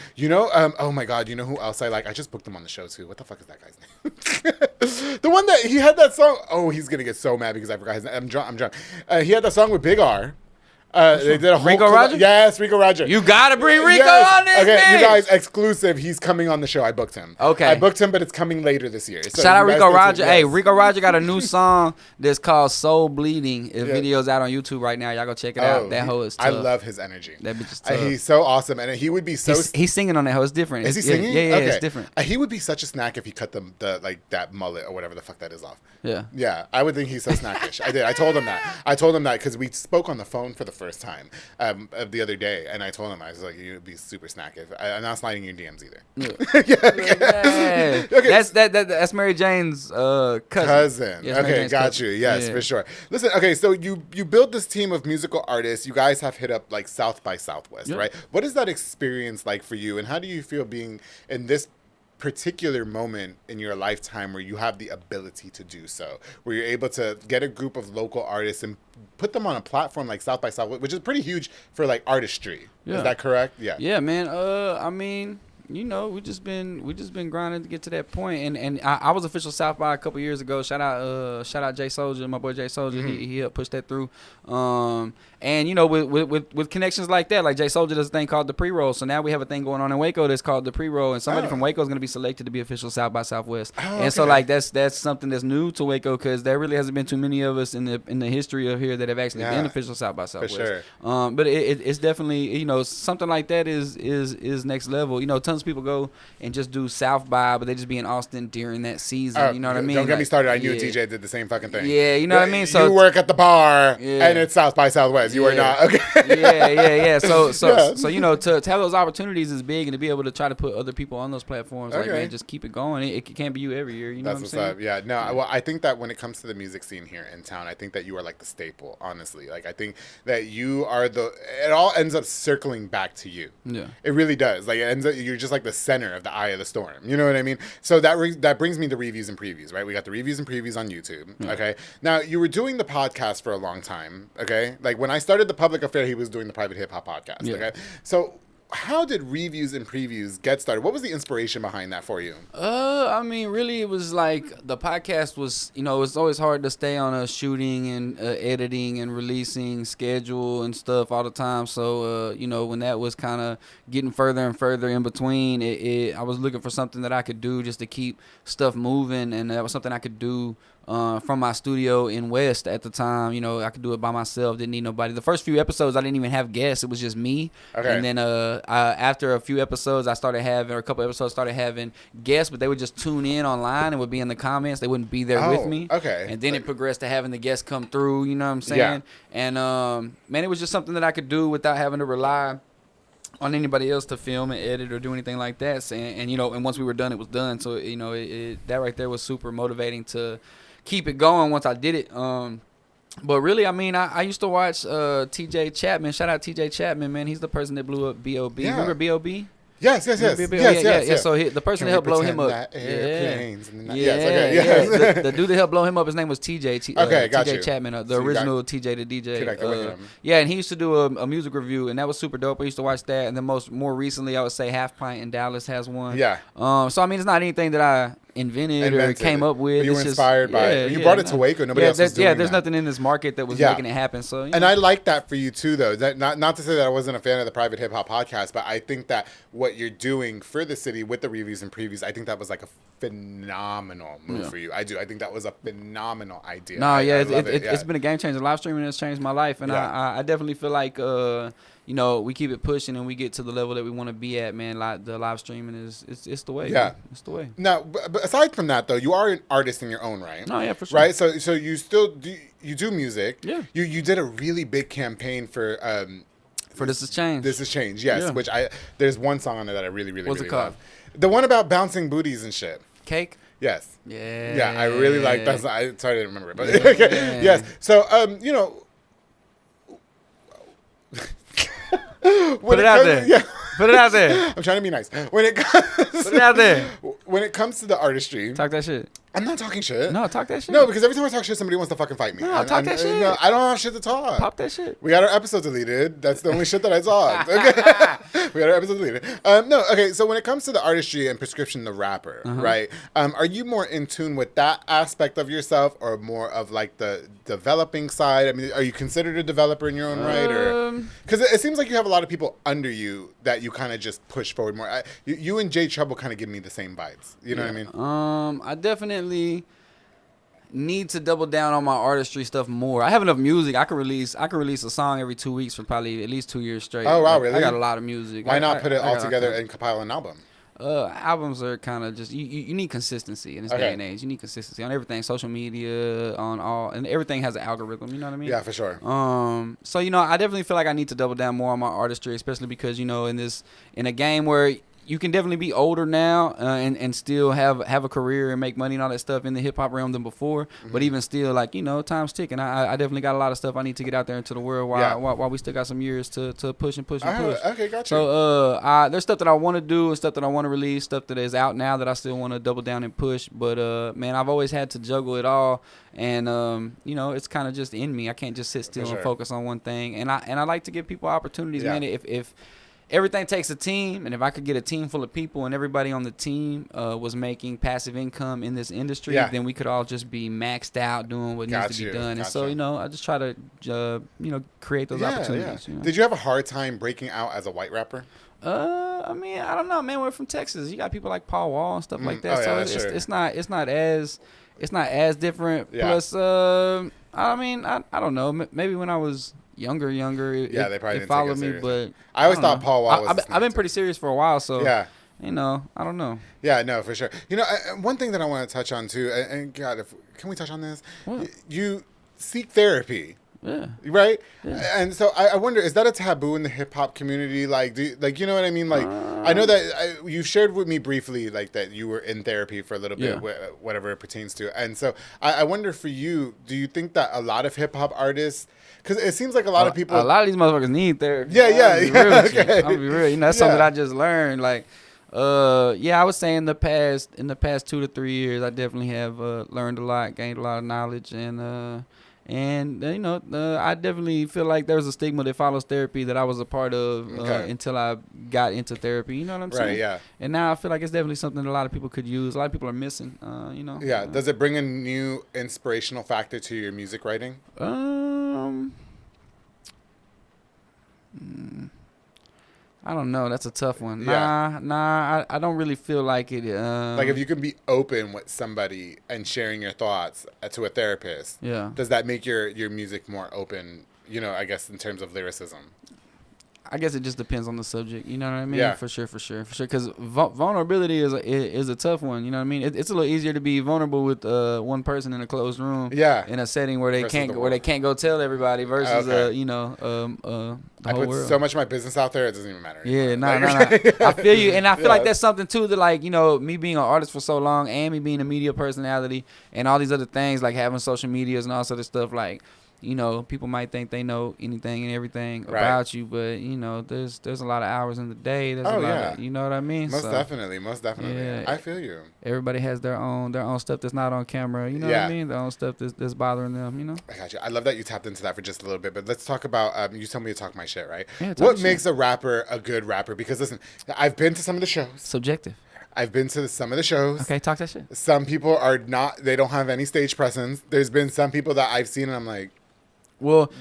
Speaker 3: Oh my God, you know who else I like? I just booked him on the show too. What the fuck is that guy's name? The one that he had that song. Oh, he's gonna get so mad because I forgot his name. I'm drunk. He had that song with Big R. They did a whole
Speaker 4: Rico Roger?
Speaker 3: Yes, Rico Roger.
Speaker 4: You gotta bring Rico on this.
Speaker 3: Okay,
Speaker 4: bitch.
Speaker 3: you guys, exclusive. He's coming on the show. I booked him.
Speaker 4: Okay.
Speaker 3: I booked him, but it's coming later this year. So
Speaker 4: shout out Rico Roger.
Speaker 3: Yes.
Speaker 4: Hey, Rico Roger got a new song that's called Soul Bleeding. The video's out on YouTube right now. Y'all go check it out. That hoe is tough.
Speaker 3: I love his energy.
Speaker 4: That bitch is tough.
Speaker 3: He's so awesome, and he would be so.
Speaker 4: He's singing on that hoe. It's different.
Speaker 3: Is he singing?
Speaker 4: Yeah,
Speaker 3: okay.
Speaker 4: It's different.
Speaker 3: He would be such a snack if he cut the like that mullet or whatever the fuck that is off.
Speaker 4: Yeah.
Speaker 3: Yeah, I would think he's so snackish. I did. I told him that because we spoke on the phone for the first time the other day, and I told him I was like, you'd be super snacky. I'm not sliding your DMs either.
Speaker 4: Yeah. Okay. That's Mary Jane's cousin.
Speaker 3: Yes, okay, got you. Yes, for sure. Listen, okay, so you built this team of musical artists. You guys have hit up like South by Southwest, right? What is that experience like for you, and how do you feel being in this particular moment in your lifetime where you have the ability to do so, where you're able to get a group of local artists and put them on a platform like South by Southwest, which is pretty huge for like artistry. Is that correct? Yeah, man.
Speaker 4: I mean, we just been grinding to get to that point, and I was official South by a couple years ago. Shout out Jay Soldier, my boy Jay Soldier. He helped push that through. And with connections like that, like Jay Soldier does a thing called the pre-roll. So now we have a thing going on in Waco that's called the pre-roll, and somebody from Waco is going to be selected to be official South by Southwest. So like that's something that's new to Waco, because there really hasn't been too many of us in the history of here that have actually been official South by Southwest. For sure. But it's definitely something like that is next level. Tons of people go and just do South by, but they just be in Austin during that season. You know what I mean?
Speaker 3: Don't get me started. I knew a DJ did the same fucking thing.
Speaker 4: Yeah, you know what I mean. So
Speaker 3: you work at the bar and it's South by Southwest. You are not. Okay.
Speaker 4: Yeah. So to have those opportunities is big, and to be able to try to put other people on those platforms, like, man, just keep it going. It can't be you every year. You know what I'm saying?
Speaker 3: Up. Yeah. No. Well, I think that when it comes to the music scene here in town, I think that you are like the staple. Honestly, like I think that you are it all ends up circling back to you. Yeah. It really does. Like it ends up, you're just like the center of the eye of the storm. You know what I mean? So that brings me to reviews and previews, right? We got the reviews and previews on YouTube. Okay. Now you were doing the podcast for a long time. Okay. Like when I started the Public Affair, he was doing the Private Hip Hop podcast. Okay. So how did reviews and previews get started? What was the inspiration behind that for you?
Speaker 4: I mean, really, it was like the podcast was, it's always hard to stay on a shooting and editing and releasing schedule and stuff all the time. So, when that was kind of getting further and further in between, I was looking for something that I could do just to keep stuff moving, and that was something I could do from my studio in West at the time. I could do it by myself, didn't need nobody. The first few episodes I didn't even have guests, it was just me. And then after a few episodes a couple episodes started having guests, but they would just tune in online and would be in the comments. They wouldn't be there with me. And then it progressed to having the guests come through, you know what I'm saying? And man, it was just something that I could do without having to rely on anybody else to film and edit or do anything like that. And once we were done, it was done. So that right there was super motivating to keep it going once I did it. But really, I mean, I used to watch TJ Chapman. Shout out TJ Chapman, man. He's the person that blew up B.O.B. Remember B.O.B.?
Speaker 3: Yes.
Speaker 4: So the person that helped blow him up.
Speaker 3: Airplanes.
Speaker 4: The dude that helped blow him up, his name was TJ.
Speaker 3: Okay, got
Speaker 4: TJ
Speaker 3: you.
Speaker 4: Chapman, the original TJ the DJ.
Speaker 3: Connected with him.
Speaker 4: Yeah, and he used to do a music review, and that was super dope. I used to watch that, and then more recently, I would say Half Pint in Dallas has one.
Speaker 3: Yeah.
Speaker 4: So I mean, it's not anything that I invented or came up with.
Speaker 3: But you were inspired by it. You brought it to Waco. Nobody else was doing
Speaker 4: there's nothing in this market that was making it happen. So,
Speaker 3: and I like that for you too, though. Not to say that I wasn't a fan of the Private Hip Hop podcast, but I think that what you're doing for the city with the reviews and previews, I think that was like a phenomenal move for you. I do. I think that was a phenomenal idea.
Speaker 4: No, it's been a game changer. Live streaming has changed my life, and I definitely feel like we keep it pushing and we get to the level that we want to be at, man. Like the live streaming it's the way. Yeah, man. It's the way.
Speaker 3: Now, but aside from that, though, you are an artist in your own right.
Speaker 4: Oh yeah, for sure.
Speaker 3: Right. So you still do music.
Speaker 4: Yeah.
Speaker 3: You did a really big campaign for
Speaker 4: This Is Change.
Speaker 3: This Is Change. Yes. Yeah. Which there's one song on there that I really
Speaker 4: What's it called?
Speaker 3: love. The one about bouncing booties and shit.
Speaker 4: Cake.
Speaker 3: Yes.
Speaker 4: Yeah.
Speaker 3: Yeah, I really like that. I sorry I didn't remember it, but okay. Yes. So
Speaker 4: Put it out there.
Speaker 3: Yeah.
Speaker 4: Put it out there.
Speaker 3: I'm trying to be nice. Put it
Speaker 4: out there.
Speaker 3: When it comes to the artistry,
Speaker 4: talk that shit.
Speaker 3: I'm not talking shit.
Speaker 4: No, talk that shit.
Speaker 3: No, because every time I talk shit, somebody wants to fucking fight me.
Speaker 4: No, talk that shit.
Speaker 3: No, I don't have shit to talk.
Speaker 4: Pop that shit.
Speaker 3: We got our episode deleted. That's the only shit that I talked. Okay. We got our episode deleted. So when it comes to the artistry and Pirscription, the rapper, right? Are you more in tune with that aspect of yourself, or more of like the developing side? I mean, are you considered a developer in your own right, or because it seems like you have a lot of people under you that you kind of just push forward more? You and Jay Trouble kind of give me the same vibes. You know what I mean?
Speaker 4: I definitely need to double down on my artistry stuff more. I have enough music. I could release a song every 2 weeks for probably at least 2 years straight.
Speaker 3: Oh wow, really?
Speaker 4: I got a lot of music.
Speaker 3: Why not put it all together and compile an album?
Speaker 4: Albums are kind of just you need consistency in this day and age. You need consistency on everything, social media, on all, and everything has an algorithm. You know what I mean?
Speaker 3: Yeah, for sure.
Speaker 4: So I definitely feel like I need to double down more on my artistry, especially because in a game where you can definitely be older now and still have a career and make money and all that stuff in the hip hop realm than before. But even still, time's ticking. I definitely got a lot of stuff I need to get out there into the world while we still got some years to push and push and push.
Speaker 3: Okay, gotcha.
Speaker 4: So there's stuff that I want to do and stuff that I want to release, stuff that is out now that I still want to double down and push. But man, I've always had to juggle it all, and it's kind of just in me. I can't just sit still and focus on one thing. And I like to give people opportunities, man. If everything takes a team, and if I could get a team full of people and everybody on the team was making passive income in this industry, then we could all just be maxed out doing what needs to be done. And so, I just try to, create those opportunities.
Speaker 3: Yeah. Did you have a hard time breaking out as a white rapper?
Speaker 4: I mean, I don't know, man. We're from Texas. You got people like Paul Wall and stuff like that. It's not as different.
Speaker 3: Yeah.
Speaker 4: Plus, I mean, I don't know. Maybe when I was younger,
Speaker 3: they probably didn't
Speaker 4: followed
Speaker 3: take it
Speaker 4: me,
Speaker 3: seriously.
Speaker 4: but
Speaker 3: I always thought Paul Wall was.
Speaker 4: I've been pretty serious for a while, so
Speaker 3: yeah.
Speaker 4: I don't know.
Speaker 3: Yeah, no, for sure. One thing that I want to touch on too, and God, can we touch on this?
Speaker 4: What?
Speaker 3: You seek therapy.
Speaker 4: Yeah.
Speaker 3: Right?
Speaker 4: Yeah.
Speaker 3: And so I wonder, is that a taboo in the hip hop community? Like, you know what I mean? Like, I know that you shared with me briefly, like, that you were in therapy for a little bit, whatever it pertains to. And so I wonder for you, do you think that a lot of hip hop artists, because it seems like a lot of people.
Speaker 4: A lot of these motherfuckers need therapy.
Speaker 3: Yeah.
Speaker 4: Okay. I'll be real. That's something that I just learned. Like, I would say in the past 2 to 3 years, I definitely have learned a lot, gained a lot of knowledge, and I definitely feel like there's a stigma that follows therapy that I was a part of until I got into therapy. You know what I'm saying?
Speaker 3: Right. Yeah.
Speaker 4: And now I feel like it's definitely something that a lot of people could use. A lot of people are missing.
Speaker 3: Yeah. Does it bring a new inspirational factor to your music writing?
Speaker 4: I don't know. That's a tough one.
Speaker 3: Yeah.
Speaker 4: Nah. I don't really feel like it.
Speaker 3: Like if you can be open with somebody and sharing your thoughts to a therapist, does that make your music more open? I guess in terms of lyricism.
Speaker 4: I guess it just depends on the subject. You know what I mean?
Speaker 3: Yeah.
Speaker 4: For sure. Because vulnerability is a tough one. You know what I mean? It's a little easier to be vulnerable with one person in a closed room.
Speaker 3: Yeah.
Speaker 4: In a setting where they can't go tell everybody versus the
Speaker 3: I put
Speaker 4: world.
Speaker 3: so much of my business out there, it doesn't even matter.
Speaker 4: Yeah, no. I feel you, and I feel like that's something too that me being an artist for so long and me being a media personality and all these other things like having social medias and all sort of stuff you know, people might think they know anything and everything
Speaker 3: Right.
Speaker 4: about you, but you know, there's a lot of hours in the day. There's a lot of, you know what I mean?
Speaker 3: Most
Speaker 4: So,
Speaker 3: definitely.
Speaker 4: Yeah.
Speaker 3: I feel you.
Speaker 4: everybody has their own stuff that's not on camera. You know what I mean? Their own stuff that's bothering them. You know.
Speaker 3: I got you. I love that you tapped into that for just a little bit, but let's talk about. You told me to talk my shit, right?
Speaker 4: Yeah, talk
Speaker 3: what
Speaker 4: your
Speaker 3: makes
Speaker 4: shit.
Speaker 3: a rapper a good rapper? Because listen, I've been to some of the shows.
Speaker 4: Subjective.
Speaker 3: I've been to some of the shows.
Speaker 4: Okay, talk that shit.
Speaker 3: Some people are not. They don't have any stage presence. There's been some people that I've seen, and I'm like,
Speaker 4: Well,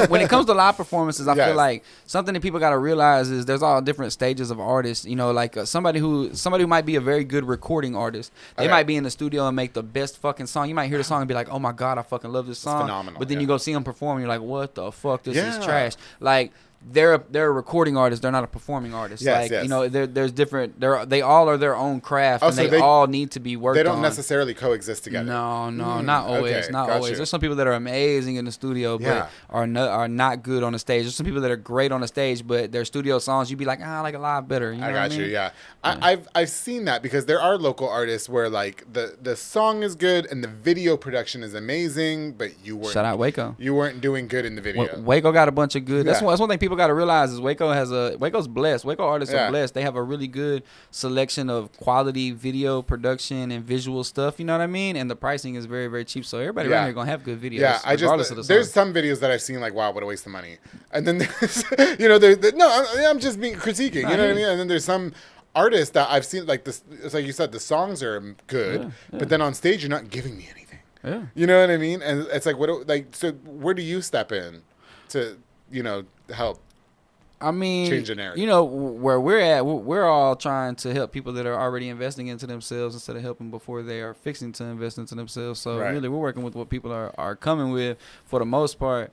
Speaker 4: when it comes to live performances, I
Speaker 3: Yes.
Speaker 4: feel like something that people got to realize is there's all different stages of artists. You know, like somebody who might be a very good recording artist. They
Speaker 3: Okay.
Speaker 4: might be in the studio and make the best fucking song. You might hear the song and be like, "Oh my god, I fucking love this song."
Speaker 3: phenomenal,
Speaker 4: But then
Speaker 3: yeah.
Speaker 4: you go see them perform, and you're like, "What the fuck? This
Speaker 3: Yeah.
Speaker 4: is trash." Like. They're a recording artist. They're not a performing artist.
Speaker 3: Yes,
Speaker 4: like
Speaker 3: yes.
Speaker 4: you know, there's different. They all are their own craft,
Speaker 3: Oh,
Speaker 4: and
Speaker 3: so
Speaker 4: they
Speaker 3: they-
Speaker 4: all need to be worked on.
Speaker 3: they don't necessarily coexist together.
Speaker 4: No, not always.
Speaker 3: okay,
Speaker 4: Not
Speaker 3: got
Speaker 4: always.
Speaker 3: you.
Speaker 4: There's some people that are amazing in the studio, but
Speaker 3: Yeah.
Speaker 4: are not good on the stage. There's some people that are great on the stage, but their studio songs, you'd be like, I like it live better. You know
Speaker 3: I
Speaker 4: what
Speaker 3: got
Speaker 4: mean?
Speaker 3: you. Yeah, I've seen that because there are local artists where like the song is good and the video production is amazing, but you weren't.
Speaker 4: Shout out Waco.
Speaker 3: You weren't doing good in the video.
Speaker 4: Waco got a bunch of good. That's
Speaker 3: Yeah.
Speaker 4: one thing people got to realize is Waco's blessed. Waco artists
Speaker 3: Yeah.
Speaker 4: are blessed. They have a really good selection of quality video production and visual stuff. You know what I mean? And the pricing is very, very cheap. So everybody
Speaker 3: Yeah.
Speaker 4: around here gonna have good videos.
Speaker 3: Yeah,
Speaker 4: regardless of the
Speaker 3: there's
Speaker 4: song.
Speaker 3: some videos that I've seen like, wow, what a waste of money. And then there's, I'm just being critiquing. You know what I mean? And then there's some artists that I've seen like this. It's like you said, the songs are good, but then on stage you're not giving me anything.
Speaker 4: Yeah.
Speaker 3: You know what I mean? And it's like, so where do you step in to help?
Speaker 4: I mean,
Speaker 3: Change the narrative.
Speaker 4: you know, where we're at, we're all trying to help people that are already investing into themselves instead of helping before they are fixing to invest into themselves. So
Speaker 3: Right.
Speaker 4: really, we're working with what people are coming with for the most part.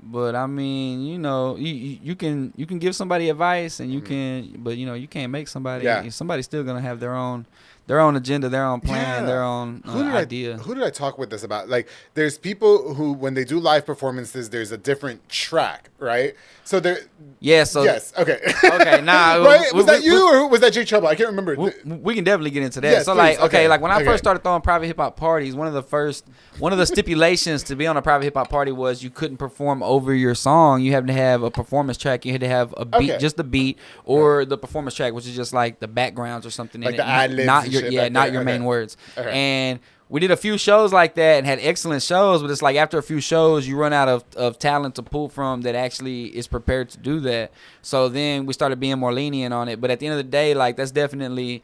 Speaker 4: But I mean, you know, you can give somebody advice and you can, but you know, you can't make somebody.
Speaker 3: Yeah.
Speaker 4: Somebody's still gonna have their own agenda, their own plan, their own idea.
Speaker 3: Who did I talk with this about? Like, there's people who, when they do live performances, there's a different track, right? So there.
Speaker 4: Yeah. So
Speaker 3: Yes. Okay.
Speaker 4: Okay. Nah.
Speaker 3: Right? Was that you or was that J Trouble? I can't remember.
Speaker 4: We can definitely get into that.
Speaker 3: Yes,
Speaker 4: So
Speaker 3: please.
Speaker 4: like, okay,
Speaker 3: Okay.
Speaker 4: like when I
Speaker 3: Okay.
Speaker 4: first started throwing private hip hop parties, one of the stipulations to be on a private hip hop party was you couldn't perform over your song. You had to have a performance track. You had to have a beat,
Speaker 3: Okay.
Speaker 4: just the beat, or the performance track, which is just like the backgrounds or something.
Speaker 3: Like
Speaker 4: in
Speaker 3: the
Speaker 4: it.
Speaker 3: ad-libs
Speaker 4: not
Speaker 3: and
Speaker 4: your
Speaker 3: shit
Speaker 4: yeah,
Speaker 3: back
Speaker 4: not
Speaker 3: there.
Speaker 4: your main
Speaker 3: Okay.
Speaker 4: words.
Speaker 3: Okay.
Speaker 4: And we did a few shows like that and had excellent shows, but it's like after a few shows, you run out of talent to pull from that actually is prepared to do that. So then we started being more lenient on it. But at the end of the day, like that's definitely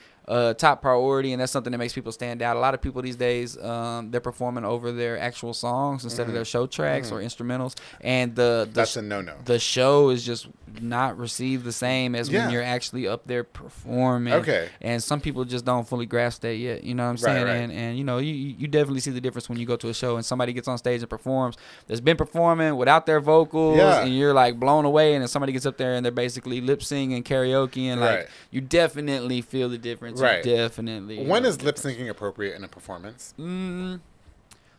Speaker 4: top priority, and that's something that makes people stand out. A lot of people these days, they're performing over their actual songs instead of their show tracks or instrumentals, and
Speaker 3: That's a no-no.
Speaker 4: The show is just not received the same as
Speaker 3: Yeah.
Speaker 4: when you're actually up there performing.
Speaker 3: Okay.
Speaker 4: And some people just don't fully grasp that yet. You know what I'm
Speaker 3: Right,
Speaker 4: saying?
Speaker 3: right.
Speaker 4: And you know, you definitely see the difference when you go to a show and somebody gets on stage and performs that's been performing without their vocals,
Speaker 3: Yeah.
Speaker 4: and you're like blown away, and then somebody gets up there and they're basically lip singing karaoke, and like
Speaker 3: Right.
Speaker 4: you definitely feel the difference.
Speaker 3: Right.
Speaker 4: You definitely.
Speaker 3: When is lip syncing appropriate in a performance?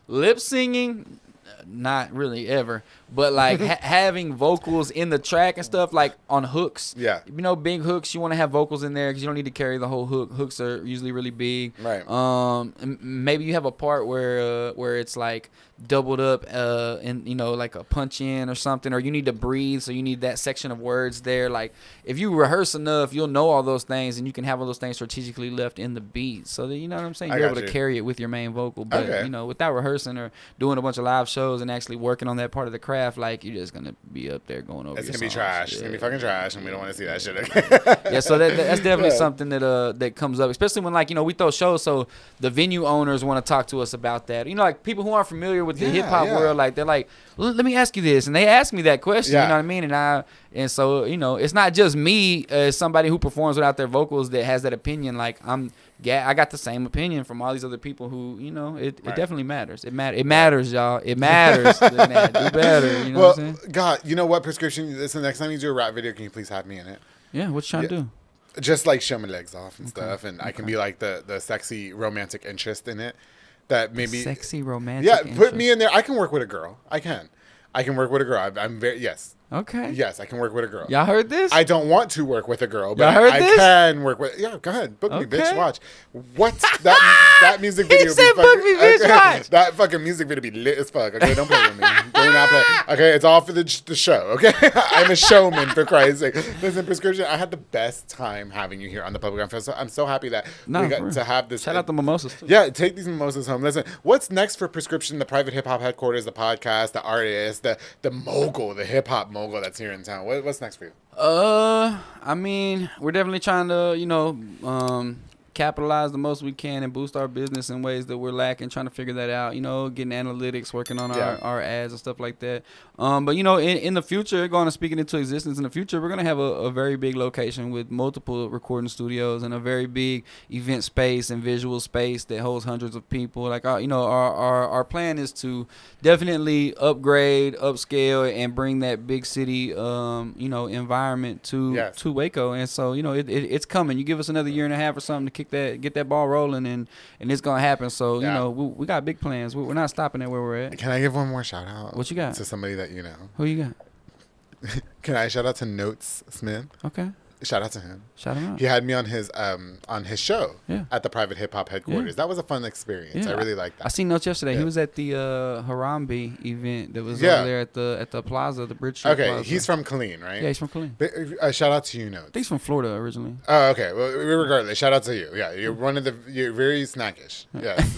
Speaker 4: Lip singing? Not really ever, but like having vocals in the track and stuff, like on hooks.
Speaker 3: Yeah.
Speaker 4: You know, big hooks, you want to have vocals in there because you don't need to carry the whole hook. Hooks are usually really big.
Speaker 3: Right.
Speaker 4: And maybe you have a part where it's like doubled up, and you know, like a punch in or something, or you need to breathe, so you need that section of words there. Like if you rehearse enough, you'll know all those things, and you can have all those things strategically left in the beat, so that, you know what I'm saying,
Speaker 3: I
Speaker 4: you're
Speaker 3: got
Speaker 4: able to
Speaker 3: you.
Speaker 4: carry it with your main vocal. But
Speaker 3: Okay.
Speaker 4: you know, without rehearsing or doing a bunch of live shows and actually working on that part of the craft, like you're just gonna be up there going over.
Speaker 3: It's
Speaker 4: your
Speaker 3: gonna be
Speaker 4: songs.
Speaker 3: trash. It's
Speaker 4: Yeah.
Speaker 3: gonna be fucking trash, and we don't want to see that shit.
Speaker 4: Yeah, so that's definitely
Speaker 3: Yeah.
Speaker 4: something that comes up, especially when, like, you know, we throw shows, so the venue owners want to talk to us about that. You know, like people who aren't familiar with the
Speaker 3: Yeah,
Speaker 4: hip hop
Speaker 3: yeah.
Speaker 4: world, like they're like, let me ask you this, and they ask me that question.
Speaker 3: Yeah.
Speaker 4: You know what I mean? And so, you know, it's not just me as somebody who performs without their vocals that has that opinion. Like I got the same opinion from all these other people who, you know, it
Speaker 3: Right.
Speaker 4: definitely matters. It matters, y'all. It matters. Do better. You know
Speaker 3: Well,
Speaker 4: what I'm saying?
Speaker 3: God, you know what, Pirscription? Listen, next time you do a rap video, can you please have me in it?
Speaker 4: Yeah. What you trying to
Speaker 3: Yeah.
Speaker 4: do?
Speaker 3: Just like show my legs off and stuff, and I can be like the sexy romantic interest in it. That maybe
Speaker 4: Sexy romantic.
Speaker 3: yeah, put
Speaker 4: interest.
Speaker 3: me in there. I can work with a girl. I can work with a girl. I'm very yes.
Speaker 4: Okay.
Speaker 3: Yes, I can work with a girl.
Speaker 4: Y'all heard this?
Speaker 3: I don't want to work with a girl, but
Speaker 4: Y'all heard
Speaker 3: I
Speaker 4: this?
Speaker 3: can work with. Yeah, go ahead, book me, bitch.
Speaker 4: Okay.
Speaker 3: Watch. What that music video?
Speaker 4: He said,
Speaker 3: be
Speaker 4: "Book me, bitch,
Speaker 3: okay,
Speaker 4: watch."
Speaker 3: That fucking music video be lit as fuck. Okay, don't play with me. Do not play. Okay, it's all for the show. Okay, I'm a showman for Christ's sake. Listen, Pirscription, I had the best time having you here on the Public Ground Festival. I'm so happy that we got to have this.
Speaker 4: Shout out the mimosas too.
Speaker 3: Yeah, take these mimosas home. Listen, what's next for Pirscription, the private hip hop headquarters, the podcast, the artist, the mogul, the hip hop mogul that's here in town? What's next for you?
Speaker 4: I mean, we're definitely trying to, capitalize the most we can and boost our business in ways that we're lacking, trying to figure that out, getting analytics, working on our ads and stuff like that. But, in the future, going to speak it into existence in the future, we're going to have a very big location with multiple recording studios and a very big event space and visual space that holds hundreds of people. Like, our plan is to definitely upgrade, upscale, and bring that big city, environment to Waco. And so, it's coming. You give us another year and a half or something to get that ball rolling, and it's gonna happen. So we got big plans. We're not stopping at where we're at.
Speaker 3: Can I give one more shout out?
Speaker 4: What you got?
Speaker 3: To somebody that you know.
Speaker 4: Who you got?
Speaker 3: Can I shout out to Notes Smith?
Speaker 4: Okay.
Speaker 3: Shout out to him.
Speaker 4: Shout him out.
Speaker 3: He had me on his show at the private hip hop headquarters.
Speaker 4: Yeah.
Speaker 3: That was a fun experience.
Speaker 4: Yeah.
Speaker 3: I really liked that.
Speaker 4: I seen Notes yesterday.
Speaker 3: Yeah.
Speaker 4: He was at the Harambe event that was over there at the plaza, the Bridge Street Plaza.
Speaker 3: He's from Killeen, right?
Speaker 4: Yeah, he's from Killeen.
Speaker 3: Shout out to you, Notes.
Speaker 4: I think he's from Florida originally.
Speaker 3: Oh, okay. Well, regardless, shout out to you. Yeah, you're you're very snackish. Yes.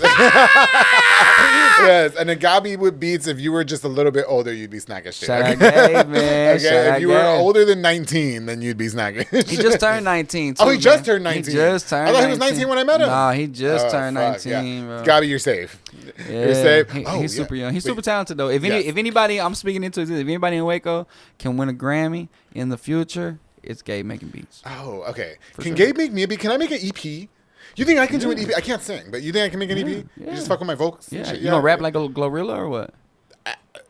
Speaker 3: Yes, and a Gabi with beats. If you were just a little bit older, you'd be snackish too.
Speaker 4: Shout out Gabe, man.
Speaker 3: Okay,
Speaker 4: Shout
Speaker 3: if
Speaker 4: out
Speaker 3: you were
Speaker 4: Gabe.
Speaker 3: older than 19, then you'd be snackish.
Speaker 4: He just turned 19 too,
Speaker 3: Oh, he just
Speaker 4: man.
Speaker 3: turned 19.
Speaker 4: He just turned 19.
Speaker 3: I thought he was 19 when I met him.
Speaker 4: Nah, he just turned
Speaker 3: fuck,
Speaker 4: 19, bro.
Speaker 3: Gabi, you're safe.
Speaker 4: Yeah,
Speaker 3: You're safe.
Speaker 4: He's super young. He's
Speaker 3: Wait.
Speaker 4: super talented though. If anybody, I'm speaking into this. If anybody in Waco can win a Grammy in the future, it's Gabe making beats.
Speaker 3: Oh, okay. Can
Speaker 4: sure.
Speaker 3: Gabe make me a beat? Can I make an EP? You think I can do an EP? I can't sing, but you think I can make an EP?
Speaker 4: Yeah.
Speaker 3: You just fuck with my vocals? and
Speaker 4: Yeah,
Speaker 3: shit?
Speaker 4: you gonna rap like a gorilla or what?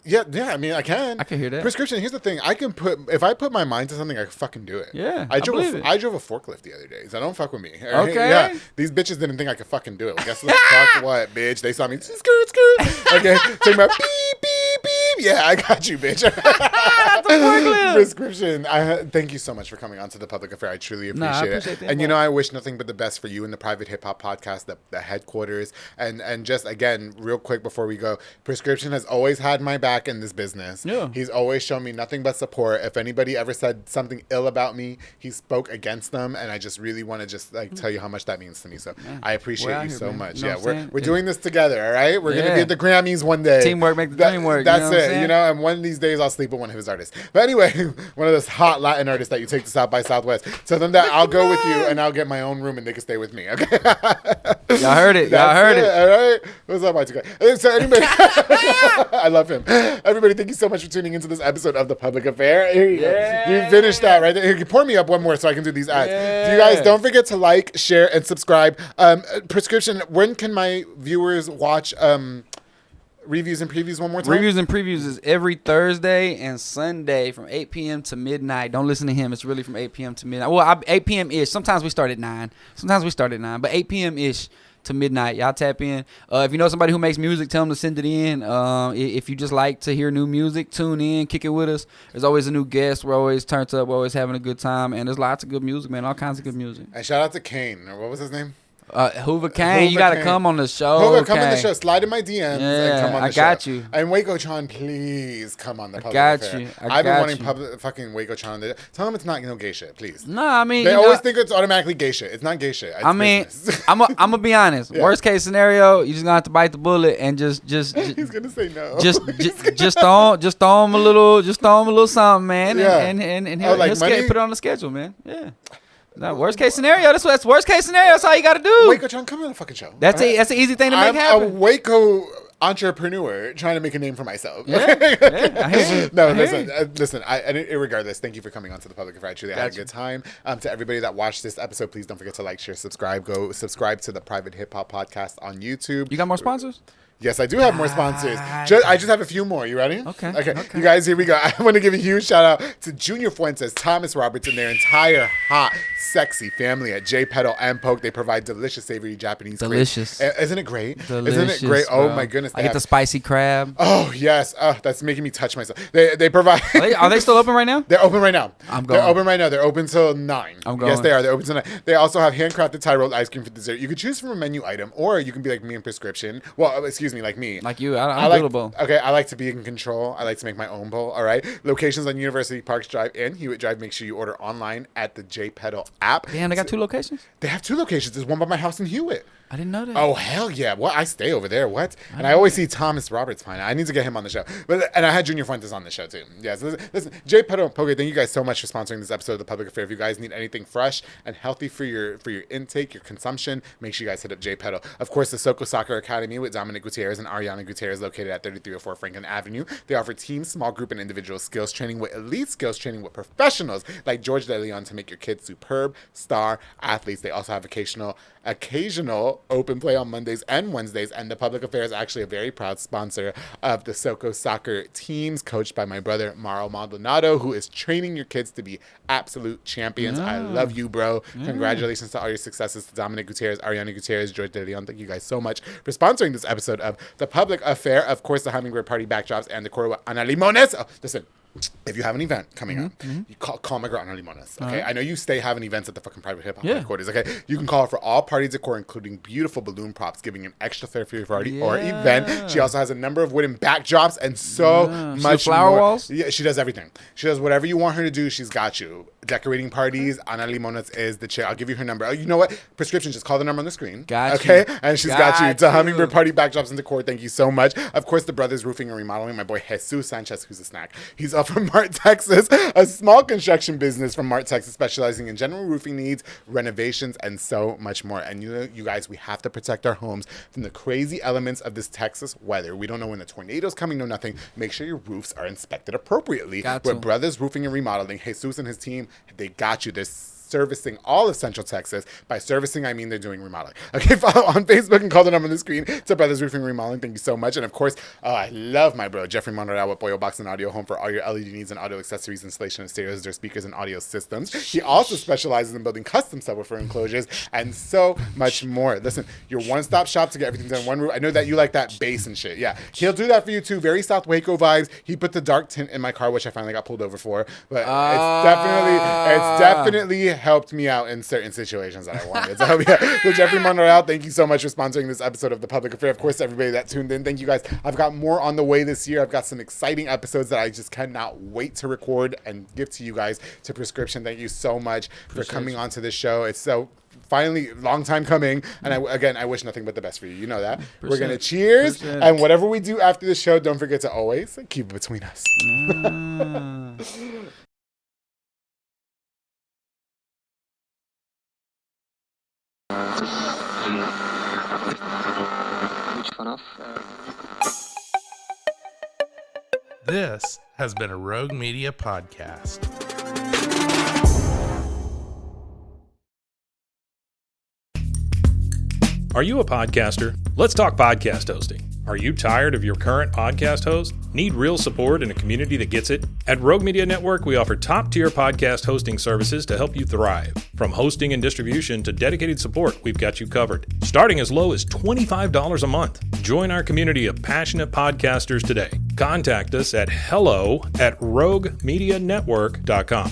Speaker 3: Yeah, I mean, I can.
Speaker 4: I can hear that.
Speaker 3: Pirscription. Here's the thing: if I put my mind to something, I can fucking do it.
Speaker 4: Yeah,
Speaker 3: I drove
Speaker 4: believe it.
Speaker 3: I drove a forklift the other day, so don't fuck with me. all right?
Speaker 4: Okay.
Speaker 3: Yeah, these bitches didn't think I could fucking do it. Well, guess what? Fuck what, bitch? They saw me skirt. Okay, talking about beep beep beep. Yeah, I got you, bitch. Pirscription. Thank you so much for coming on to the Public Affair. I truly appreciate it.
Speaker 4: the
Speaker 3: And I wish nothing but the best for you and the private hip hop podcast, the headquarters, and just again, real quick before we go, Pirscription has always had my back in this business.
Speaker 4: Yeah.
Speaker 3: He's always shown me nothing but support. If anybody ever said something ill about me, he spoke against them, and I just really want to tell you how much that means to me. So I appreciate you so much.
Speaker 4: You know what I'm saying?
Speaker 3: We're doing this together, all right? We're gonna be at the Grammys one day.
Speaker 4: Teamwork make the dream work.
Speaker 3: That's
Speaker 4: you know what I'm
Speaker 3: it.
Speaker 4: saying?
Speaker 3: And one of these days I'll sleep with one of his artists. But anyway, one of those hot Latin artists that you take to South by Southwest. Tell them that I'll go with you and I'll get my own room and they can stay with me. Okay.
Speaker 4: Y'all heard it. Y'all heard it.
Speaker 3: All right. What's up, my two guys? So anybody, I love him. Everybody, thank you so much for tuning into this episode of The Public Affair. Here you go. You finished that right there. Here, pour me up one more so I can do these ads. You guys, don't forget to like, share, and subscribe. Pirscription, when can my viewers watch reviews and previews one more time?
Speaker 4: Reviews and previews is every Thursday and Sunday from 8 p.m. to midnight. Don't listen to him. It's really from 8 p.m. to midnight. Well, 8 p.m.-ish. Sometimes we start at 9. But 8 p.m.-ish to midnight. Y'all tap in. If you know somebody who makes music, tell them to send it in. If you just like to hear new music, tune in, kick it with us. There's always a new guest. We're always turned up. We're always having a good time. And there's lots of good music, man. All kinds of good music.
Speaker 3: And shout out to Kane, or what was his name?
Speaker 4: Hoover Kane, you got to come on the show.
Speaker 3: Hoover, come on the show. Slide in my DMs and come on the show.
Speaker 4: I got you.
Speaker 3: And Waco-chan, please come on the Public Affair.
Speaker 4: I've
Speaker 3: been wanting fucking Waco-chan. Tell them it's not gay shit, please.
Speaker 4: No, I mean,
Speaker 3: they always think it's automatically gay shit. It's not gay shit. It's
Speaker 4: I mean,
Speaker 3: business.
Speaker 4: I'm gonna be honest.
Speaker 3: Yeah.
Speaker 4: Worst case scenario, you just gonna have to bite the bullet and just
Speaker 3: He's gonna say no.
Speaker 4: just throw him a little something, man.
Speaker 3: Yeah.
Speaker 4: And
Speaker 3: Oh, like
Speaker 4: he'll
Speaker 3: money?
Speaker 4: put it on the schedule, man. Yeah. No, worst case scenario. That's worst case scenario. That's all you got to do.
Speaker 3: Waco-chan, come on the fucking show.
Speaker 4: That's an easy thing to make
Speaker 3: I'm
Speaker 4: happen.
Speaker 3: a Waco entrepreneur trying to make a name for myself.
Speaker 4: I hear you.
Speaker 3: No,
Speaker 4: I hear
Speaker 3: listen. Regardless, thank you for coming on to the Public Affair. I truly had a good time. To everybody that watched this episode, please don't forget to like, share, subscribe. Go subscribe to the Private Hip Hop Podcast on YouTube.
Speaker 4: You got more sponsors?
Speaker 3: Yes, I do have more sponsors. I just have a few more. You ready?
Speaker 4: Okay.
Speaker 3: You guys, here we go. I want to give a huge shout out to Junior Fuentes, Thomas Roberts, and their entire hot, sexy family at J Pedal and Poke. They provide delicious, savory Japanese
Speaker 4: Delicious.
Speaker 3: crepes. Isn't it great?
Speaker 4: Delicious,
Speaker 3: Isn't it great?
Speaker 4: bro.
Speaker 3: Oh my goodness.
Speaker 4: I get the spicy crab.
Speaker 3: Oh yes. That's making me touch myself. They provide.
Speaker 4: Are they still open right now?
Speaker 3: They're open right now.
Speaker 4: I'm going.
Speaker 3: They're open right now. They're open till 9.
Speaker 4: I'm going.
Speaker 3: Yes, they are. They're open till 9. They also have handcrafted Thai rolled ice cream for dessert. You could choose from a menu item, or you can be like me in Pirscription. Well, excuse me, like me.
Speaker 4: Like you. I'm doable.
Speaker 3: Okay, I like to be in control. I like to make my own bowl. All right. Locations on University Parks Drive and Hewitt Drive. Make sure you order online at the J Pedal app.
Speaker 4: Damn, they got 2 locations?
Speaker 3: They have 2 locations. There's one by my house in Hewitt.
Speaker 4: I didn't know that.
Speaker 3: Oh hell yeah! What I stay over there. What? And I always see Thomas Roberts fine. I need to get him on the show. And I had Junior Fuentes on the show too. Yes. Listen, J Pedal and Poke. Thank you guys so much for sponsoring this episode of The Public Affair. If you guys need anything fresh and healthy for your intake, your consumption, make sure you guys hit up J Pedal. Of course, the Soko Soccer Academy with Dominic Gutierrez and Ariana Gutierrez, located at 3304 Franklin Avenue. They offer team, small group, and individual skills training with elite skills training with professionals like George De Leon to make your kids superb star athletes. They also have occasional open play on Mondays and Wednesdays, and The Public Affair is actually a very proud sponsor of the Soko soccer teams, coached by my brother Mauro Maldonado, who is training your kids to be absolute champions. I love you, bro. Congratulations to all your successes to Dominic Gutierrez, Ariana Gutierrez, George De Leon. Thank you guys so much for sponsoring this episode of The Public Affair. Of course, the Hummingbird Party backdrops and the Coro with Ana Limones. Oh, listen. If you have an event coming up, you call my girl Ana Limones, okay? I know you stay having events at the fucking private hip-hop headquarters, okay? You can call her for all party decor, including beautiful balloon props, giving an extra flair for your party or event. She also has a number of wooden backdrops and so much
Speaker 4: flower
Speaker 3: more.
Speaker 4: walls?
Speaker 3: Yeah, she does everything. She does whatever you want her to do, she's got you. Decorating parties, Ana Limones is the chick. I'll give you her number. Oh, you know what? Pirscription, just call the number on the screen.
Speaker 4: Gotcha.
Speaker 3: Okay? And she's got you. To Hummingbird Party Backdrops and Decor, thank you so much. Of course, the Brothers Roofing and Remodeling, my boy Jesus Sanchez, who's a snack. He's up from Mart, Texas, a small construction business from Mart, Texas, specializing in general roofing needs, renovations, and so much more. And you guys, we have to protect our homes from the crazy elements of this Texas weather. We don't know when the tornado's coming, no nothing. Make sure your roofs are inspected appropriately. With Brothers Roofing and Remodeling, Jesus and his team, they got you. They're servicing all of Central Texas. By servicing, I mean they're doing remodeling. Okay, follow on Facebook and call the number on the screen to Brothers Roofing and Remodeling. Thank you so much. And of course, I love my bro, Jeffrey Monreal with Boyo Box and Audio Home for all your LED needs and audio accessories, installation of stereos, their speakers, and audio systems. He also specializes in building custom subwoofer enclosures and so much more. Listen, your one-stop shop to get everything done on one roof. I know that you like that bass and shit. Yeah, he'll do that for you too. Very South Waco vibes. He put the dark tint in my car, which I finally got pulled over for. But it's definitely helped me out in certain situations that I wanted. So Jeffrey Monreal, thank you so much for sponsoring this episode of The Public Affair. Of course, everybody that tuned in, thank you guys. I've got more on the way this year. I've got some exciting episodes that I just cannot wait to record and give to you guys. To Pirscription, thank you so much for coming onto this show. It's so finally long time coming, and I wish nothing but the best for you. You know that. We're gonna cheers, and whatever we do after the show, don't forget to always keep it between us.
Speaker 6: This has been a Rogue Media podcast.
Speaker 7: Are you a podcaster? Let's talk podcast hosting. Are you tired of your current podcast host? Need real support in a community that gets it? At Rogue Media Network, we offer top-tier podcast hosting services to help you thrive. From hosting and distribution to dedicated support, we've got you covered. Starting as low as $25 a month. Join our community of passionate podcasters today. Contact us at hello@roguemedianetwork.com.